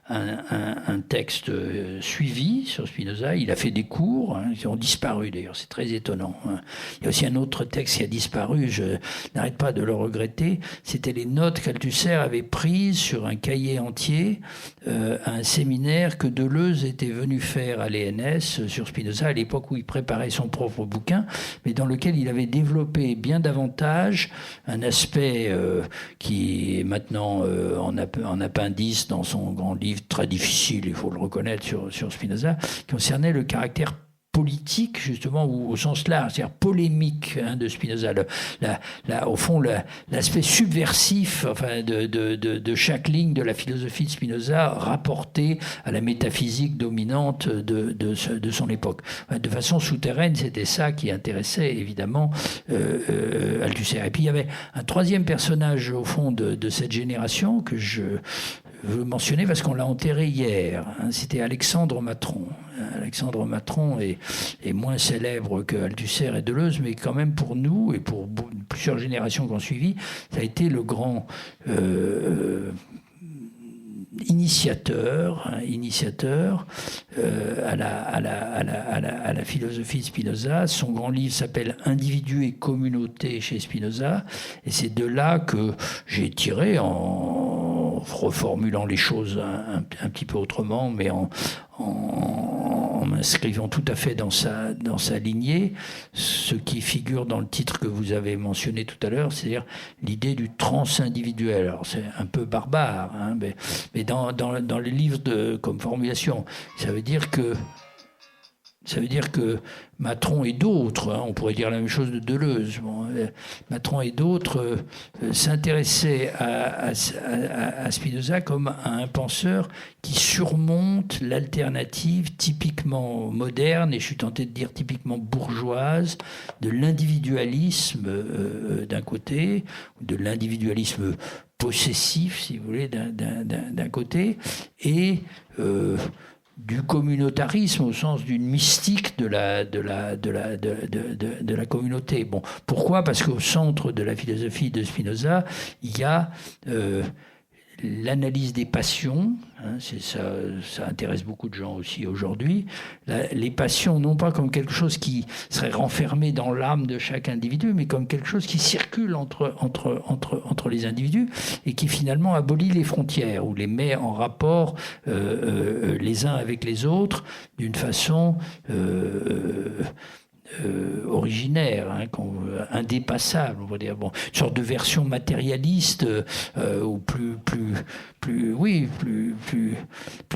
un texte suivi sur Spinoza. Il a fait des cours, hein, qui ont disparu d'ailleurs, c'est très étonnant. Hein. Il y a aussi un autre texte qui a disparu, je n'arrête pas de le regretter, c'était les notes qu'Althusser avait prises sur un cahier entier à un séminaire que Deleuze était venu faire à l'ENS sur Spinoza à l'époque où il préparait son propre bouquin, mais dans lequel il avait développé bien davantage un aspect qui est maintenant en appendice dans son grand livre très difficile, il faut le reconnaître, sur Spinoza, qui concernait le caractère politique, justement, ou au sens large, c'est-à-dire polémique, hein, de Spinoza. Au fond, l'aspect subversif, enfin, de chaque ligne de la philosophie de Spinoza rapportée à la métaphysique dominante de son époque. De façon souterraine, c'était ça qui intéressait évidemment Althusser. Et puis il y avait un troisième personnage, au fond, de cette génération que je veux mentionner parce qu'on l'a enterré hier. Hein, c'était Alexandre Matron. Alexandre Matron est moins célèbre que Althusser et Deleuze, mais quand même pour nous et pour plusieurs générations qui ont suivi, ça a été le grand initiateur à la philosophie de Spinoza. Son grand livre s'appelle Individu et communauté chez Spinoza, et c'est de là que j'ai tiré, en reformulant les choses un petit peu autrement, mais en m'inscrivant tout à fait dans sa lignée, ce qui figure dans le titre que vous avez mentionné tout à l'heure, c'est-à-dire l'idée du transindividuel. Alors c'est un peu barbare, hein, mais dans les livres comme formulation, ça veut dire que Matron et d'autres, hein, on pourrait dire la même chose de Deleuze, Matron et d'autres s'intéressaient à Spinoza comme à un penseur qui surmonte l'alternative typiquement moderne, et je suis tenté de dire typiquement bourgeoise, de l'individualisme d'un côté, de l'individualisme possessif, si vous voulez, d'un côté, et du communautarisme au sens d'une mystique de la communauté. Bon, pourquoi ? Parce qu'au centre de la philosophie de Spinoza, il y a l'analyse des passions, hein, ça intéresse beaucoup de gens aussi aujourd'hui, les passions non pas comme quelque chose qui serait renfermé dans l'âme de chaque individu, mais comme quelque chose qui circule entre les individus et qui finalement abolit les frontières, ou les met en rapport les uns avec les autres d'une façon originaire, hein, indépassable, on va dire. Bon, une sorte de version matérialiste ou plus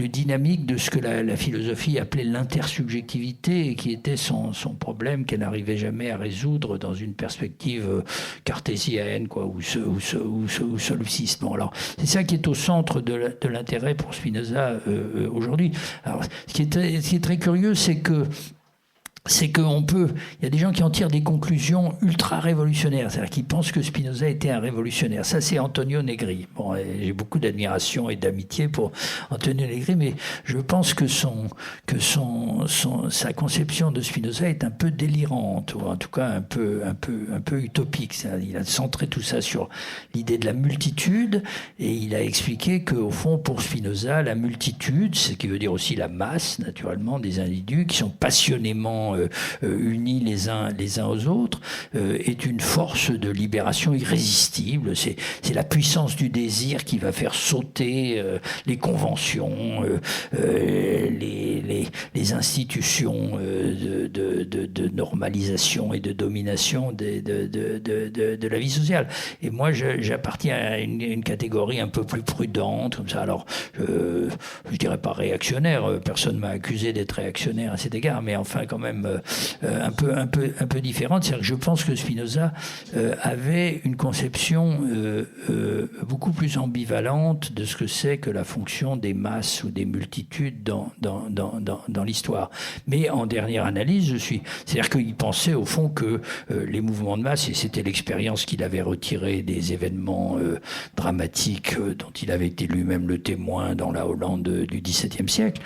dynamique de ce que la philosophie appelait l'intersubjectivité, et qui était son problème qu'elle n'arrivait jamais à résoudre dans une perspective cartésienne, quoi, ou solipsiste. Bon, alors c'est ça qui est au centre de l'intérêt pour Spinoza aujourd'hui. Alors, ce qui est très curieux, c'est qu'on peut, il y a des gens qui en tirent des conclusions ultra révolutionnaires, c'est-à-dire qui pensent que Spinoza était un révolutionnaire. Ça, c'est Antonio Negri. Bon, j'ai beaucoup d'admiration et d'amitié pour Antonio Negri, mais je pense que son sa conception de Spinoza est un peu délirante, ou en tout cas un peu utopique. Il a centré tout ça sur l'idée de la multitude, et il a expliqué qu'au fond, pour Spinoza, la multitude, ce qui veut dire aussi la masse, naturellement, des individus qui sont passionnément unis les uns aux autres, est une force de libération irrésistible. C'est la puissance du désir qui va faire sauter les conventions, les institutions de normalisation et de domination de la vie sociale. Et moi, j'appartiens à une catégorie un peu plus prudente, comme ça. Alors, je dirais pas réactionnaire. Personne m'a accusé d'être réactionnaire à cet égard, mais enfin, quand même, un peu différente. C'est-à-dire que je pense que Spinoza avait une conception beaucoup plus ambivalente de ce que c'est que la fonction des masses ou des multitudes dans l'histoire. Mais en dernière analyse, c'est-à-dire qu'il pensait au fond que les mouvements de masse, et c'était l'expérience qu'il avait retirée des événements dramatiques dont il avait été lui-même le témoin dans la Hollande du XVIIe siècle,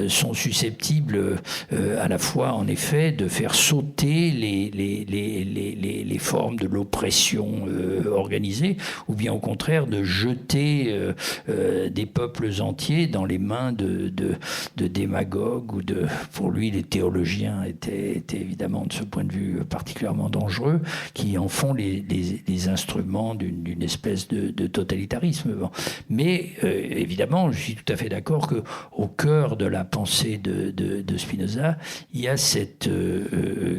sont susceptibles à la fois, en effet, de faire sauter les formes de l'oppression organisée, ou bien au contraire de jeter des peuples entiers dans les mains de démagogues, ou pour lui, les théologiens étaient évidemment de ce point de vue particulièrement dangereux, qui en font les instruments d'une espèce de totalitarisme. Bon. Mais évidemment, je suis tout à fait d'accord qu'au cœur de la pensée de Spinoza, il y a cette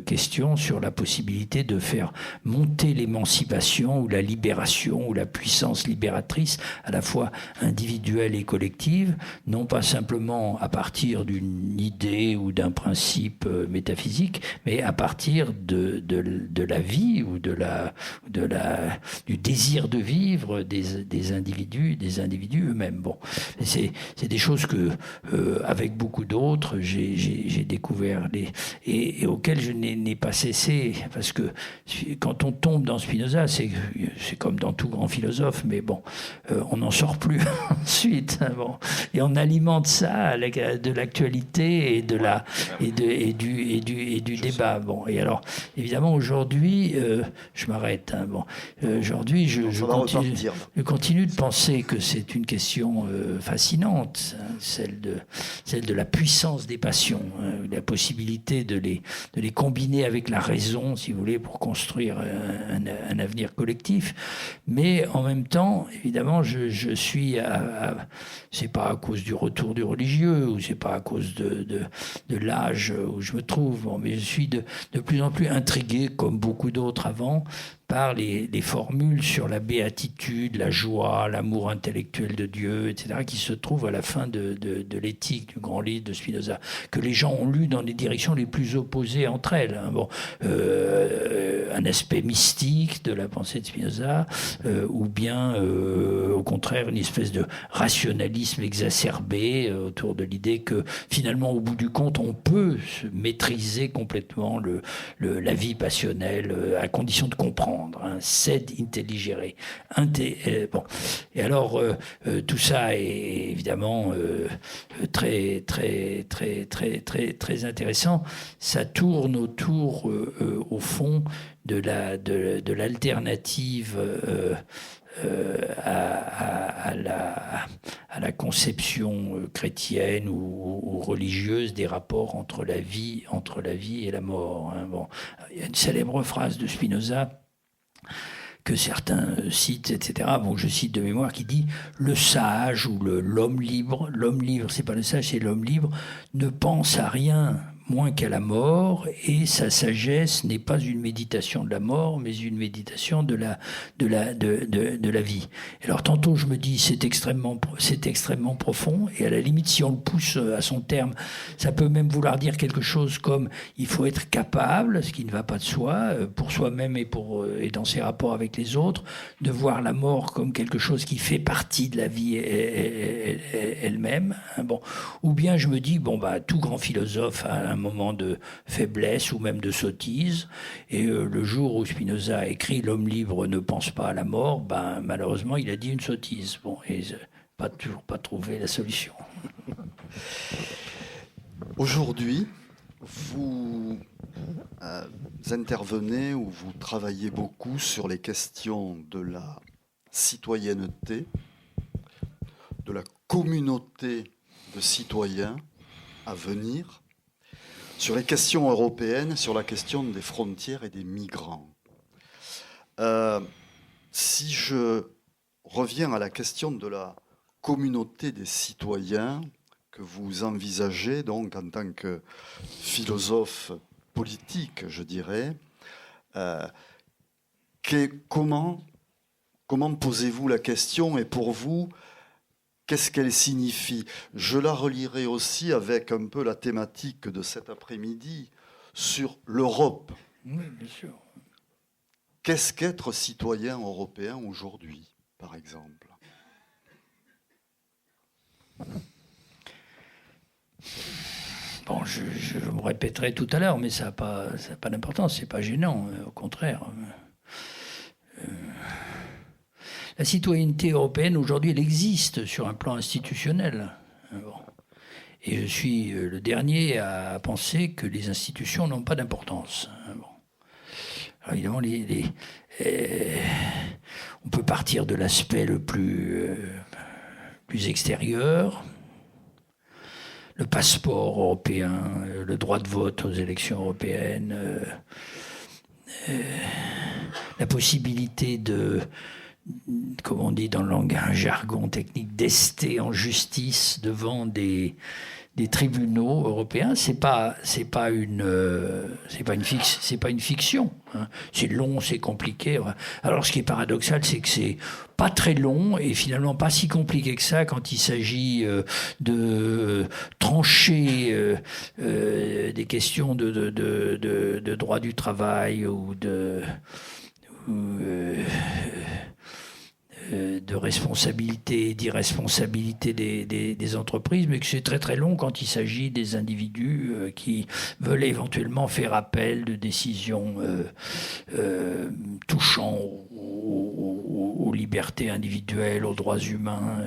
question sur la possibilité de faire monter l'émancipation ou la libération ou la puissance libératrice, à la fois individuelle et collective, non pas simplement à partir d'une idée ou d'un principe métaphysique, mais à partir de la vie ou du désir de vivre des individus eux-mêmes. Bon, c'est des choses que, avec beaucoup d'autres, j'ai découvert et auxquelles je n'ai pas cessé, parce que quand on tombe dans Spinoza, c'est comme dans tout grand philosophe, mais bon, on n'en sort plus ensuite. Bon, et on alimente ça de l'actualité et du débat. Bon, et alors, évidemment, aujourd'hui, je m'arrête. Bon, aujourd'hui, je continue de penser que c'est une question fascinante, celle de la puissance des passions, la possibilité de les combiner avec la raison, si vous voulez, pour construire un avenir collectif. Mais en même temps, évidemment, je suis c'est pas à cause du retour du religieux, ou c'est pas à cause de l'âge où je me trouve, bon, mais je suis de plus en plus intrigué, comme beaucoup d'autres avant, par les formules sur la béatitude, la joie, l'amour intellectuel de Dieu, etc., qui se trouvent à la fin de l'éthique, du grand livre de Spinoza, que les gens ont lu dans les directions les plus opposées entre elles. Hein. Bon, un aspect mystique de la pensée de Spinoza, ou bien, au contraire, une espèce de rationalisme exacerbé autour de l'idée que, finalement, au bout du compte, on peut maîtriser complètement la vie passionnelle, à condition de comprendre. Sed intelligere. Bon. Et alors, tout ça est évidemment très, très, très, très, très, très intéressant. Ça tourne autour, au fond, de l'alternative à la conception chrétienne ou religieuse des rapports entre la vie et la mort. Hein. Bon. Il y a une célèbre phrase de Spinoza que certains citent, etc. Bon, je cite de mémoire, qui dit « Le sage ou l'homme libre, c'est pas le sage, c'est l'homme libre, ne pense à rien moins qu'à la mort, et sa sagesse n'est pas une méditation de la mort, mais une méditation de la vie. » Alors tantôt je me dis c'est extrêmement profond, et à la limite si on le pousse à son terme, ça peut même vouloir dire quelque chose comme il faut être capable, ce qui ne va pas de soi, pour soi-même et dans ses rapports avec les autres, de voir la mort comme quelque chose qui fait partie de la vie elle-même. Bon. Ou bien je me dis tout grand philosophe a un moment de faiblesse ou même de sottise, et le jour où Spinoza a écrit « L'homme libre ne pense pas à la mort », malheureusement il a dit une sottise. Bon, et toujours pas trouvé la solution. Aujourd'hui, vous intervenez ou vous travaillez beaucoup sur les questions de la citoyenneté, de la communauté de citoyens à venir, sur les questions européennes, sur la question des frontières et des migrants. Si je reviens à la question de la communauté des citoyens que vous envisagez donc en tant que philosophe politique, je dirais, comment posez-vous la question et pour vous, qu'est-ce qu'elle signifie? Je la relierai aussi avec un peu la thématique de cet après-midi sur l'Europe. Oui, bien sûr. Qu'est-ce qu'être citoyen européen aujourd'hui, par exemple? Bon, je me répéterai tout à l'heure, mais ça n'a pas d'importance, c'est pas gênant, au contraire. La citoyenneté européenne, aujourd'hui, elle existe sur un plan institutionnel. Bon. Et je suis le dernier à penser que les institutions n'ont pas d'importance. Bon. Alors évidemment, on peut partir de l'aspect le plus extérieur, le passeport européen, le droit de vote aux élections européennes, la possibilité de, comme on dit dans le langage jargon technique, d'ester en justice devant des tribunaux européens. C'est pas une fiction. Hein. C'est long, c'est compliqué. Alors ce qui est paradoxal, c'est que c'est pas très long et finalement pas si compliqué que ça quand il s'agit de trancher des questions de droit du travail ou de responsabilité et d'irresponsabilité des entreprises, mais que c'est très très long quand il s'agit des individus qui veulent éventuellement faire appel de décisions touchant aux libertés individuelles, aux droits humains,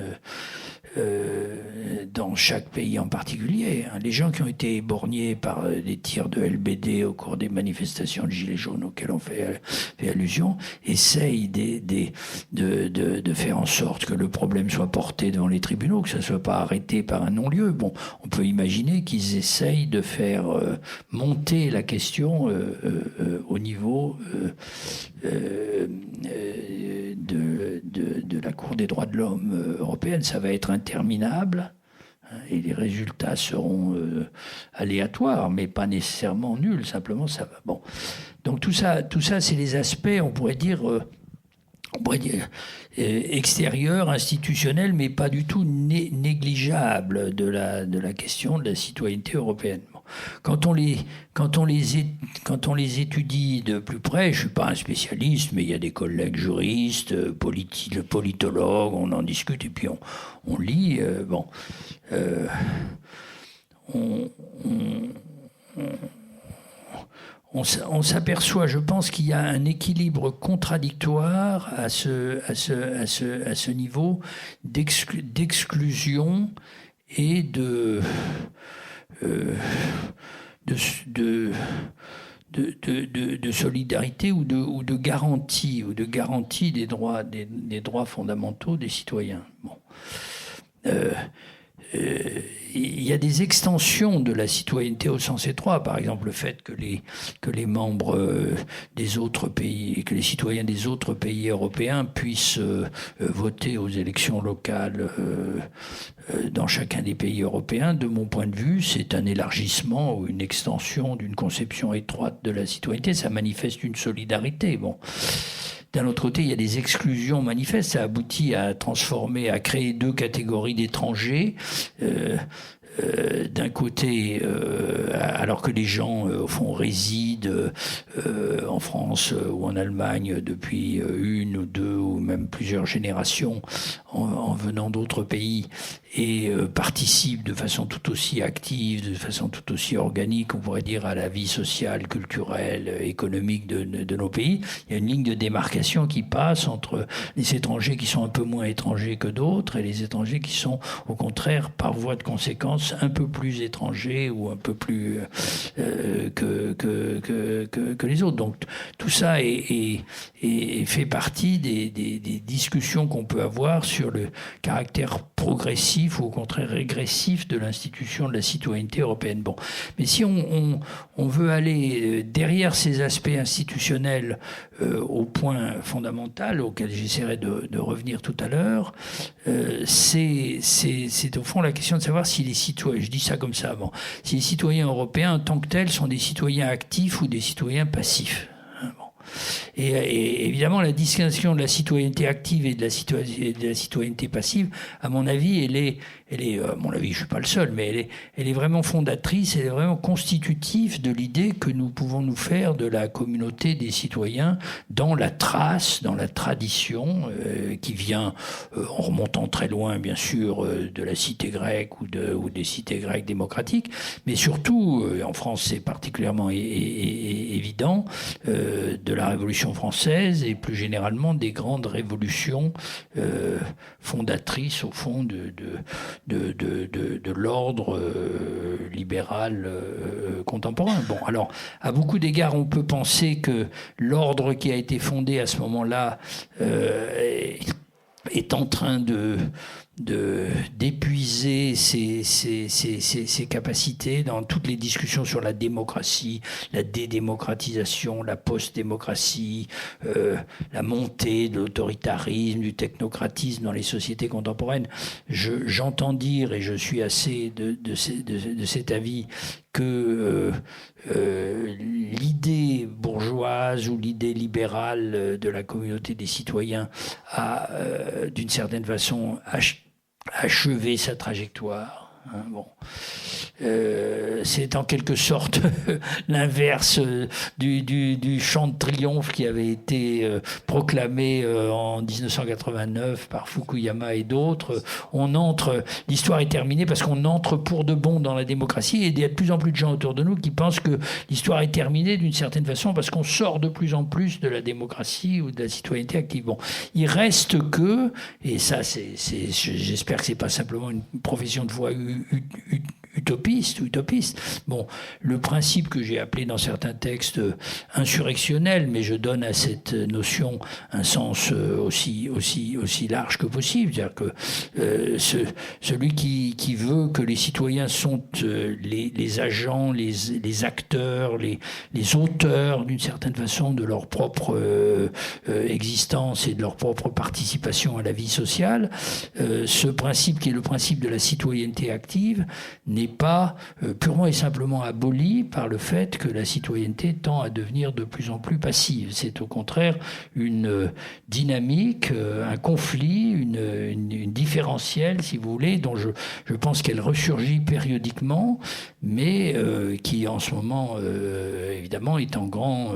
dans chaque pays en particulier. Les gens qui ont été éborgnés par des tirs de LBD au cours des manifestations de Gilets jaunes auxquelles on fait allusion, essayent de faire en sorte que le problème soit porté devant les tribunaux, que ça ne soit pas arrêté par un non-lieu. Bon, on peut imaginer qu'ils essayent de faire monter la question au niveau de la Cour des droits de l'homme européenne. Ça va être interminable et les résultats seront aléatoires, mais pas nécessairement nuls. Simplement, ça va. Bon, donc tout ça, c'est les aspects, on pourrait dire extérieurs, institutionnels, mais pas du tout négligeables de la question de la citoyenneté européenne. Bon. Quand on les étudie de plus près, je suis pas un spécialiste, mais il y a des collègues juristes, politologues, on en discute et puis on lit. On s'aperçoit, je pense, qu'il y a un équilibre contradictoire à ce niveau d'exclusion et de solidarité ou de garantie des droits fondamentaux des citoyens. Bon. Il y a des extensions de la citoyenneté au sens étroit, par exemple le fait que les membres des autres pays, que les citoyens des autres pays européens puissent voter aux élections locales dans chacun des pays européens. De mon point de vue, c'est un élargissement ou une extension d'une conception étroite de la citoyenneté. Ça manifeste une solidarité. Bon. D'un autre côté, il y a des exclusions manifestes. Ça aboutit à créer deux catégories d'étrangers. D'un côté, alors que les gens, au fond, résident en France ou en Allemagne depuis une ou deux ou même plusieurs générations en venant d'autres pays, participent de façon tout aussi active, de façon tout aussi organique, on pourrait dire, à la vie sociale, culturelle, économique de nos pays. Il y a une ligne de démarcation qui passe entre les étrangers qui sont un peu moins étrangers que d'autres et les étrangers qui sont, au contraire, par voie de conséquence, un peu plus étrangers ou un peu plus que les autres. Donc tout ça fait partie des discussions qu'on peut avoir sur le caractère progressif ou au contraire régressif de l'institution de la citoyenneté européenne. Bon, mais si on veut aller derrière ces aspects institutionnels au point fondamental auquel j'essaierai de revenir tout à l'heure, c'est au fond la question de savoir si les citoyens, je dis ça comme ça avant, si les citoyens européens en tant que tels sont des citoyens actifs ou des citoyens passifs. Et évidemment, la distinction de la citoyenneté active et de la citoyenneté passive, à mon avis, elle est, à mon avis, je suis pas le seul, mais elle est vraiment fondatrice, elle est vraiment constitutive de l'idée que nous pouvons nous faire de la communauté des citoyens dans la trace, dans la tradition qui vient, en remontant très loin, bien sûr, de la cité grecque ou des cités grecques démocratiques, mais surtout, en France, c'est particulièrement évident, de la Révolution française et plus généralement des grandes révolutions fondatrices au fond de l'ordre libéral contemporain. Bon, alors à beaucoup d'égards, on peut penser que l'ordre qui a été fondé à ce moment-là est en train d'épuiser ses capacités dans toutes les discussions sur la démocratie, la dédémocratisation, la post-démocratie, la montée de l'autoritarisme, du technocratisme dans les sociétés contemporaines. J'entends dire, et je suis assez de cet avis, que l'idée bourgeoise ou l'idée libérale de la communauté des citoyens a, d'une certaine façon, achevé sa trajectoire. Bon. C'est en quelque sorte l'inverse du chant de triomphe qui avait été proclamé en 1989 par Fukuyama et d'autres. L'histoire est terminée parce qu'on entre pour de bon dans la démocratie, et il y a de plus en plus de gens autour de nous qui pensent que l'histoire est terminée d'une certaine façon parce qu'on sort de plus en plus de la démocratie ou de la citoyenneté active. Bon, il reste que, et ça j'espère que c'est pas simplement une profession de foi utopiste. Bon, le principe que j'ai appelé dans certains textes insurrectionnel, mais je donne à cette notion un sens aussi large que possible, c'est-à-dire que celui qui veut que les citoyens sont les agents, les acteurs, les auteurs d'une certaine façon de leur propre existence et de leur propre participation à la vie sociale, ce principe qui est le principe de la citoyenneté active n'est pas purement et simplement aboli par le fait que la citoyenneté tend à devenir de plus en plus passive. C'est au contraire une dynamique, un conflit, une différentielle, si vous voulez, dont je pense qu'elle ressurgit périodiquement, mais qui en ce moment, évidemment, est en grand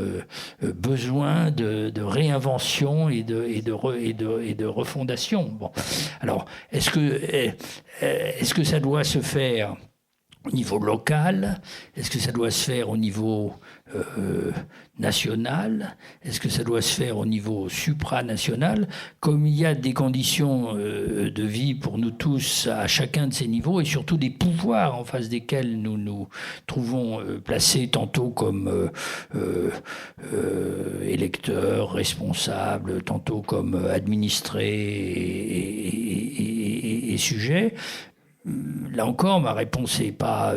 besoin de réinvention et de refondation. Bon. Alors, est-ce que ça doit se faire au niveau local? Est-ce que ça doit se faire au niveau national? Est-ce que ça doit se faire au niveau supranational? Comme il y a des conditions de vie pour nous tous à chacun de ces niveaux, et surtout des pouvoirs en face desquels nous nous trouvons placés tantôt comme électeurs, responsables, tantôt comme administrés et sujets. Là encore, ma réponse n'est pas...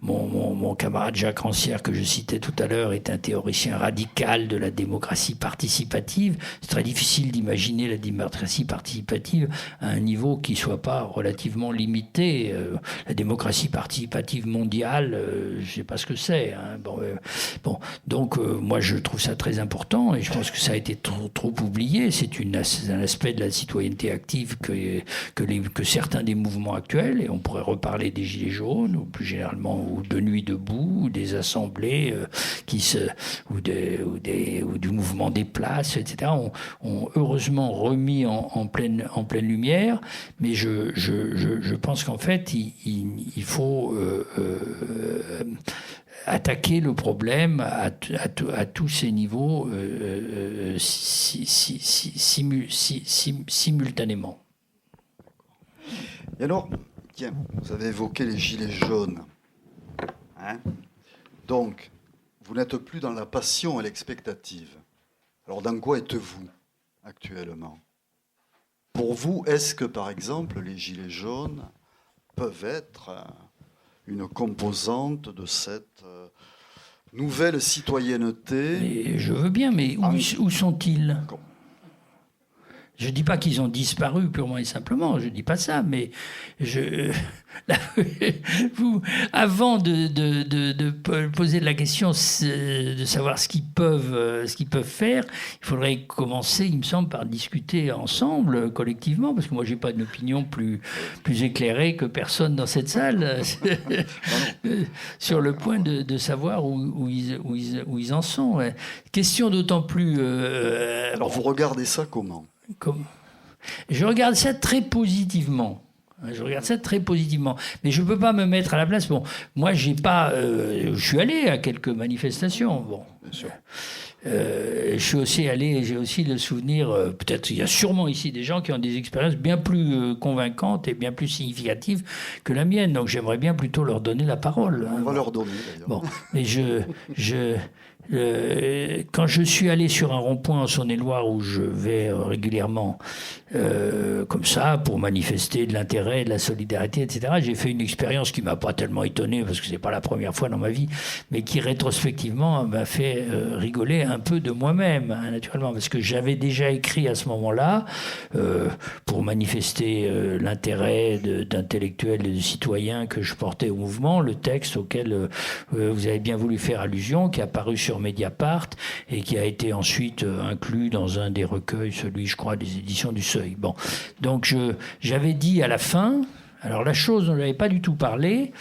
mon camarade Jacques Rancière, que je citais tout à l'heure, est un théoricien radical de la démocratie participative. C'est très difficile d'imaginer la démocratie participative à un niveau qui ne soit pas relativement limité. La démocratie participative mondiale, je ne sais pas ce que c'est. Hein. Donc, moi, je trouve ça très important, et je pense que ça a été trop oublié. C'est un aspect de la citoyenneté active que certains des mouvements actuels, et on pourrait reparler des Gilets jaunes, ou plus généralement, ou de Nuit debout, debout, des assemblées ou du mouvement des places, etc., ont heureusement remis en pleine lumière. Mais je pense qu'en fait, il faut attaquer le problème à tous ces niveaux simultanément. Et alors, tiens, vous avez évoqué les gilets jaunes. Hein ? Donc, vous n'êtes plus dans la passion et l'expectative. Alors, dans quoi êtes-vous actuellement ? Pour vous, est-ce que, par exemple, les gilets jaunes peuvent être une composante de cette nouvelle citoyenneté ? Et je veux bien, mais où sont-ils ? Je ne dis pas qu'ils ont disparu purement et simplement, je ne dis pas ça, mais avant de poser la question de savoir ce qu'ils peuvent faire, il faudrait commencer, il me semble, par discuter ensemble, collectivement, parce que moi, je n'ai pas une opinion plus éclairée que personne dans cette salle sur le point de savoir où ils en sont. Question d'autant plus... Alors, vous regardez ça comment ? Je regarde ça très positivement. Mais je ne peux pas me mettre à la place. Bon, moi, je suis allé à quelques manifestations. Bon. Bien sûr. J'ai aussi le souvenir, peut-être il y a sûrement ici des gens qui ont des expériences bien plus convaincantes et bien plus significatives que la mienne. Donc j'aimerais bien plutôt leur donner la parole. On va leur donner d'ailleurs. Bon, mais quand je suis allé sur un rond-point en Saône-et-Loire où je vais régulièrement comme ça pour manifester de l'intérêt, de la solidarité, etc., j'ai fait une expérience qui m'a pas tellement étonné parce que c'est pas la première fois dans ma vie, mais qui rétrospectivement m'a fait rigoler un peu de moi-même, hein, naturellement, parce que j'avais déjà écrit à ce moment-là pour manifester l'intérêt d'intellectuels et de citoyens que je portais au mouvement, le texte auquel vous avez bien voulu faire allusion, qui est apparu sur Mediapart et qui a été ensuite inclus dans un des recueils, celui, je crois, des éditions du Seuil. Bon, donc j'avais dit à la fin, alors la chose, on ne l'avait pas du tout parlé,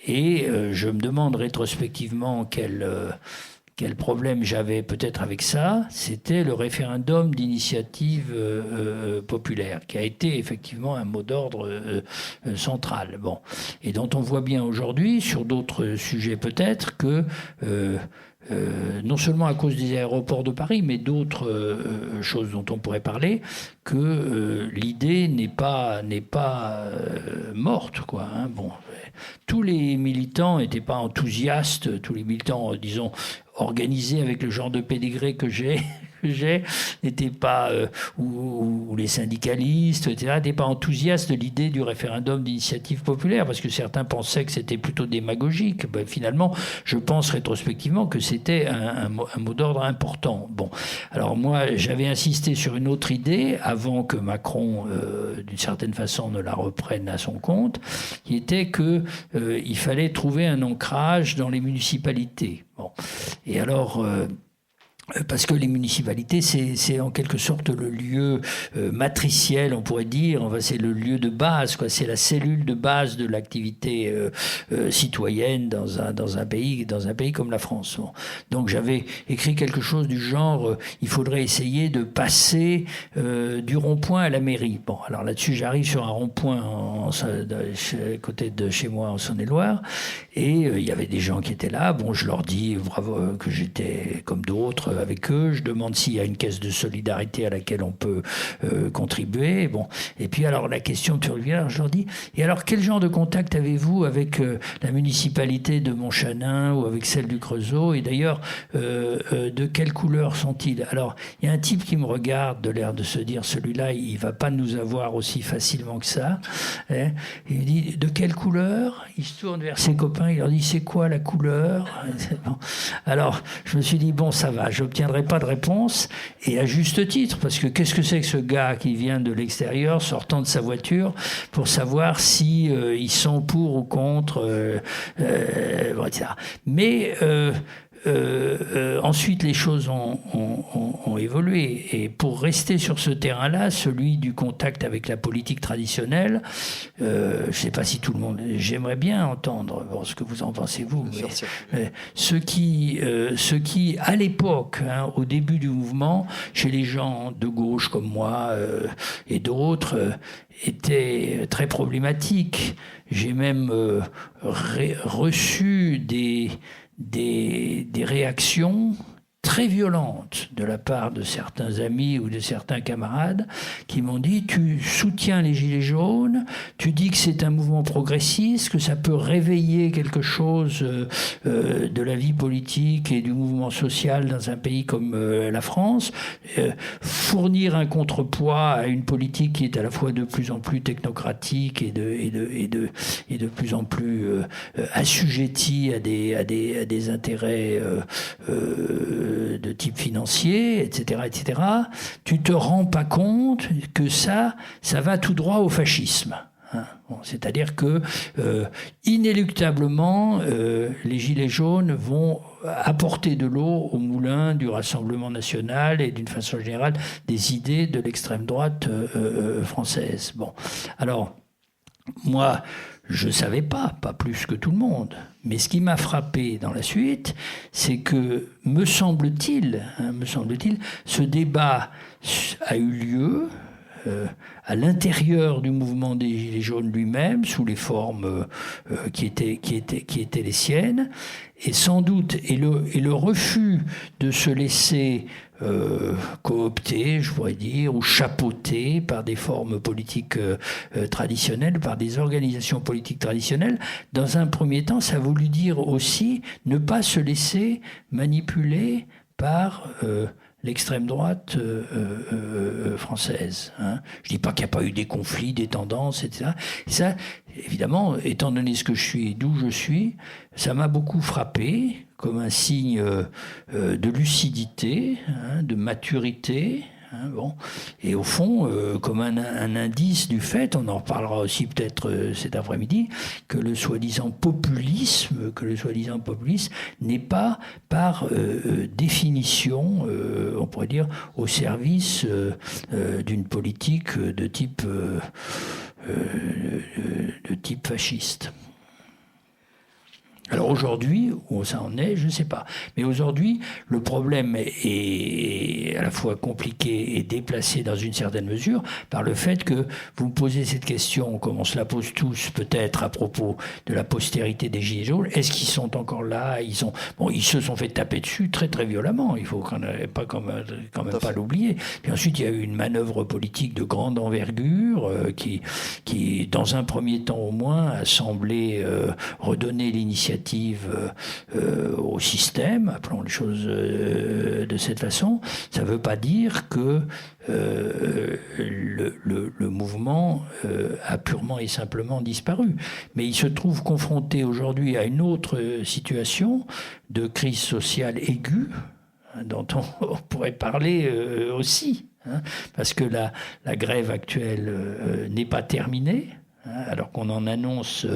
et je me demande rétrospectivement quel problème j'avais peut-être avec ça, c'était le référendum d'initiative populaire, qui a été effectivement un mot d'ordre central. Bon, et dont on voit bien aujourd'hui, sur d'autres sujets peut-être, que non seulement à cause des aéroports de Paris, mais d'autres choses dont on pourrait parler, que l'idée n'est pas morte, quoi. Hein. Bon, tous les militants n'étaient pas enthousiastes, tous les militants, disons, organisés avec le genre de pédigré que j'ai, n'étaient pas, ou les syndicalistes, etc., n'étaient pas enthousiastes de l'idée du référendum d'initiative populaire, parce que certains pensaient que c'était plutôt démagogique. Ben, finalement, je pense rétrospectivement que c'était un mot d'ordre important. Bon, alors moi, j'avais insisté sur une autre idée, avant que Macron, d'une certaine façon, ne la reprenne à son compte, qui était qu'il fallait trouver un ancrage dans les municipalités. Bon. Et alors... parce que les municipalités, c'est en quelque sorte le lieu matriciel, on pourrait dire. Enfin, c'est le lieu de base, quoi. C'est la cellule de base de l'activité citoyenne dans un pays comme la France. Bon. Donc, j'avais écrit quelque chose du genre il faudrait essayer de passer du rond-point à la mairie. Bon, alors là-dessus, j'arrive sur un rond-point à côté de chez moi en Saône-et-Loire, et il y avait des gens qui étaient là. Bon, je leur dis bravo que j'étais comme d'autres avec eux, je demande s'il y a une caisse de solidarité à laquelle on peut contribuer. Bon. Et puis alors la question me revient, je leur dis, et alors quel genre de contact avez-vous avec la municipalité de Montchanin ou avec celle du Creusot, et d'ailleurs de quelle couleur sont-ils? Alors il y a un type qui me regarde de l'air de se dire, celui-là il va pas nous avoir aussi facilement que ça, hein. Il me dit, de quelle couleur? Il se tourne vers ses copains, il leur dit, c'est quoi la couleur? Bon. Alors je me suis dit, bon, ça va, j'obtiendrai pas de réponse, et à juste titre, parce que qu'est-ce que c'est que ce gars qui vient de l'extérieur, sortant de sa voiture, pour savoir si ils sont pour ou contre, bon, etc. Mais ensuite, les choses ont évolué. Et pour rester sur ce terrain-là, celui du contact avec la politique traditionnelle, je ne sais pas si tout le monde... J'aimerais bien entendre ce que vous en pensez, vous. Mais, ce qui, à l'époque, au début du mouvement, chez les gens de gauche comme moi et d'autres, était très problématique. J'ai même reçu des réactions très violentes de la part de certains amis ou de certains camarades qui m'ont dit « tu soutiens les Gilets jaunes, tu dis que c'est un mouvement progressiste, que ça peut réveiller quelque chose de la vie politique et du mouvement social dans un pays comme la France, fournir un contrepoids à une politique qui est à la fois de plus en plus technocratique et de plus en plus assujettie à des intérêts de type financier, etc., etc., tu te rends pas compte que ça va tout droit au fascisme. Bon, c'est-à-dire que inéluctablement, les Gilets jaunes vont apporter de l'eau au moulin du Rassemblement national et d'une façon générale des idées de l'extrême droite française. Bon, alors moi, je ne savais pas plus que tout le monde. Mais ce qui m'a frappé dans la suite, c'est que, me semble-t-il, ce débat a eu lieu à l'intérieur du mouvement des Gilets jaunes lui-même, sous les formes qui étaient les siennes, et sans doute, et le refus de se laisser coopter, je pourrais dire, ou chapeauter par des formes politiques traditionnelles, par des organisations politiques traditionnelles. Dans un premier temps, ça a voulu dire aussi ne pas se laisser manipuler par l'extrême droite française. Je dis pas qu'il n'y a pas eu des conflits, des tendances, etc. Et ça, évidemment, étant donné ce que je suis et d'où je suis, ça m'a beaucoup frappé comme un signe de lucidité, de maturité. Bon. Et au fond, comme un indice du fait, on en reparlera aussi peut-être cet après-midi, que le soi-disant populisme n'est pas par définition, on pourrait dire, au service d'une politique de type fasciste. Alors aujourd'hui, où ça en est, je ne sais pas. Mais aujourd'hui, le problème est à la fois compliqué et déplacé dans une certaine mesure par le fait que vous me posez cette question, comme on se la pose tous peut-être à propos de la postérité des Gilets jaunes. Est-ce qu'ils sont encore là ? Ils se sont fait taper dessus très très violemment. Il faut quand même pas l'oublier. Puis ensuite, il y a eu une manœuvre politique de grande envergure qui, dans un premier temps au moins, a semblé redonner l'initiative au système, appelons les choses de cette façon. Ça ne veut pas dire que le mouvement a purement et simplement disparu. Mais il se trouve confronté aujourd'hui à une autre situation de crise sociale aiguë, dont on pourrait parler aussi, parce que la grève actuelle n'est pas terminée, alors qu'on en annonce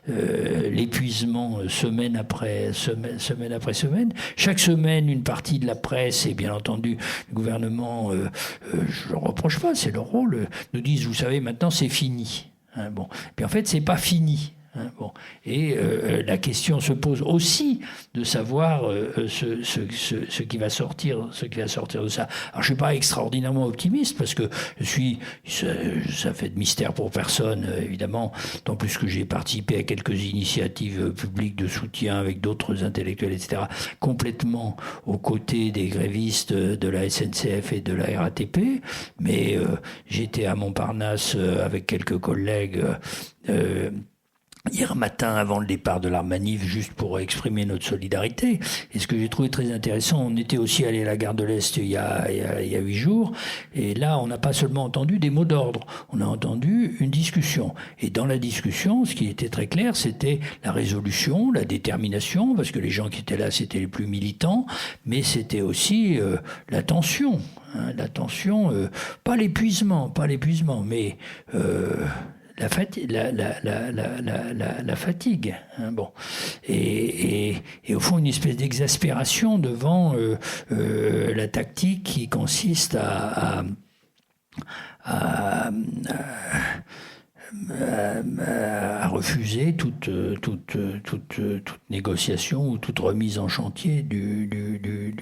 l'épuisement semaine après semaine. Chaque semaine, une partie de la presse et bien entendu le gouvernement, je ne reproche pas, c'est leur rôle, nous disent, vous savez, maintenant c'est fini. Bon. Puis en fait, c'est pas fini. Bon. Et la question se pose aussi de savoir ce qui va sortir de ça. Alors je suis pas extraordinairement optimiste parce que ça fait de mystère pour personne évidemment, tant plus que j'ai participé à quelques initiatives publiques de soutien avec d'autres intellectuels, etc., complètement aux côtés des grévistes de la SNCF et de la RATP, mais j'étais à Montparnasse avec quelques collègues hier matin, avant le départ de la manif, juste pour exprimer notre solidarité. Et ce que j'ai trouvé très intéressant, on était aussi allé à la gare de l'Est il y a 8 jours, et là, on n'a pas seulement entendu des mots d'ordre, on a entendu une discussion. Et dans la discussion, ce qui était très clair, c'était la résolution, la détermination, parce que les gens qui étaient là, c'était les plus militants, mais c'était aussi la tension. La tension, pas l'épuisement, mais la fatigue. Hein, bon. Et au fond, une espèce d'exaspération devant la tactique qui consiste à refuser toute négociation ou toute remise en chantier du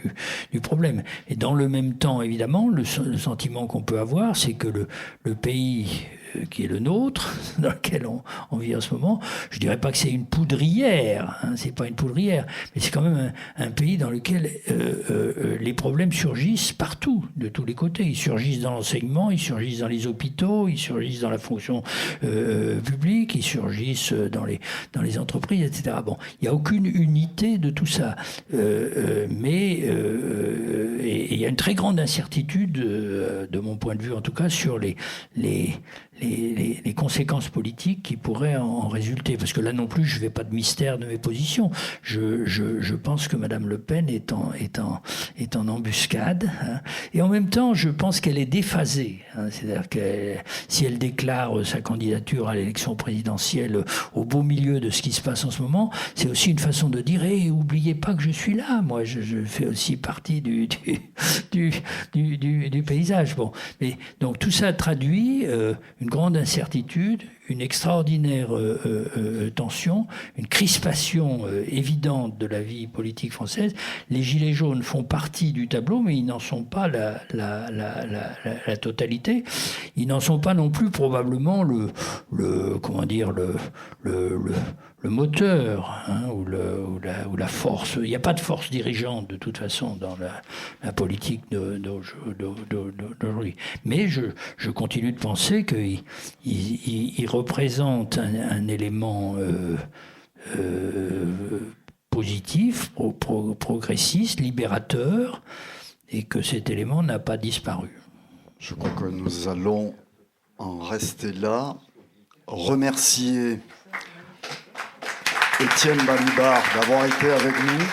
problème. Et dans le même temps, évidemment, le sentiment qu'on peut avoir, c'est que le pays qui est le nôtre, dans lequel on vit en ce moment, je dirais pas que c'est une poudrière, hein, c'est pas une poudrière, mais c'est quand même un pays dans lequel les problèmes surgissent partout, de tous les côtés. Ils surgissent dans l'enseignement, ils surgissent dans les hôpitaux, ils surgissent dans la fonction publique, ils surgissent dans les entreprises, etc. Bon, il n'y a aucune unité de tout ça, mais il y a une très grande incertitude, de mon point de vue en tout cas, sur les conséquences politiques qui pourraient en résulter. Parce que là non plus, je ne fais pas de mystère de mes positions. Je pense que Mme Le Pen est en embuscade. Hein. Et en même temps, je pense qu'elle est déphasée. Hein. C'est-à-dire que si elle déclare sa candidature à l'élection présidentielle au beau milieu de ce qui se passe en ce moment, c'est aussi une façon de dire hey, oubliez pas que je suis là. Moi, je fais aussi partie du paysage. Bon. Mais, donc tout ça traduit une grande incertitude, une extraordinaire tension, une crispation évidente de la vie politique française. Les Gilets jaunes font partie du tableau, mais ils n'en sont pas la totalité. Ils n'en sont pas non plus probablement le moteur, hein, ou la force. Il n'y a pas de force dirigeante de toute façon dans la politique d'aujourd'hui. Mais je continue de penser qu'il représente un élément positif, progressiste, libérateur, et que cet élément n'a pas disparu. Je crois que nous allons en rester là. Remercier Étienne Balibar d'avoir été avec nous.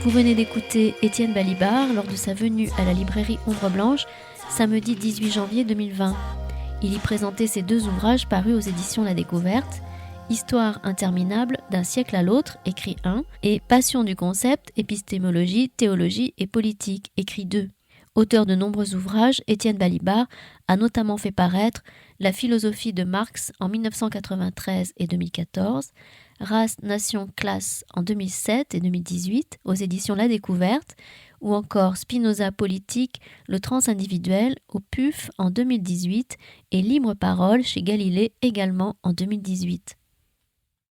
Vous venez d'écouter Étienne Balibar lors de sa venue à la librairie Ombre Blanche, samedi 18 janvier 2020. Il y présentait ses 2 ouvrages parus aux éditions La Découverte, Histoire interminable d'un siècle à l'autre, écrit 1, et Passion du concept, épistémologie, théologie et politique, écrit 2. Auteur de nombreux ouvrages, Étienne Balibar a notamment fait paraître La philosophie de Marx en 1993 et 2014, Race, Nation, Classe en 2007 et 2018 aux éditions La Découverte, ou encore Spinoza politique, le transindividuel au PUF en 2018 et Libre Parole chez Galilée également en 2018.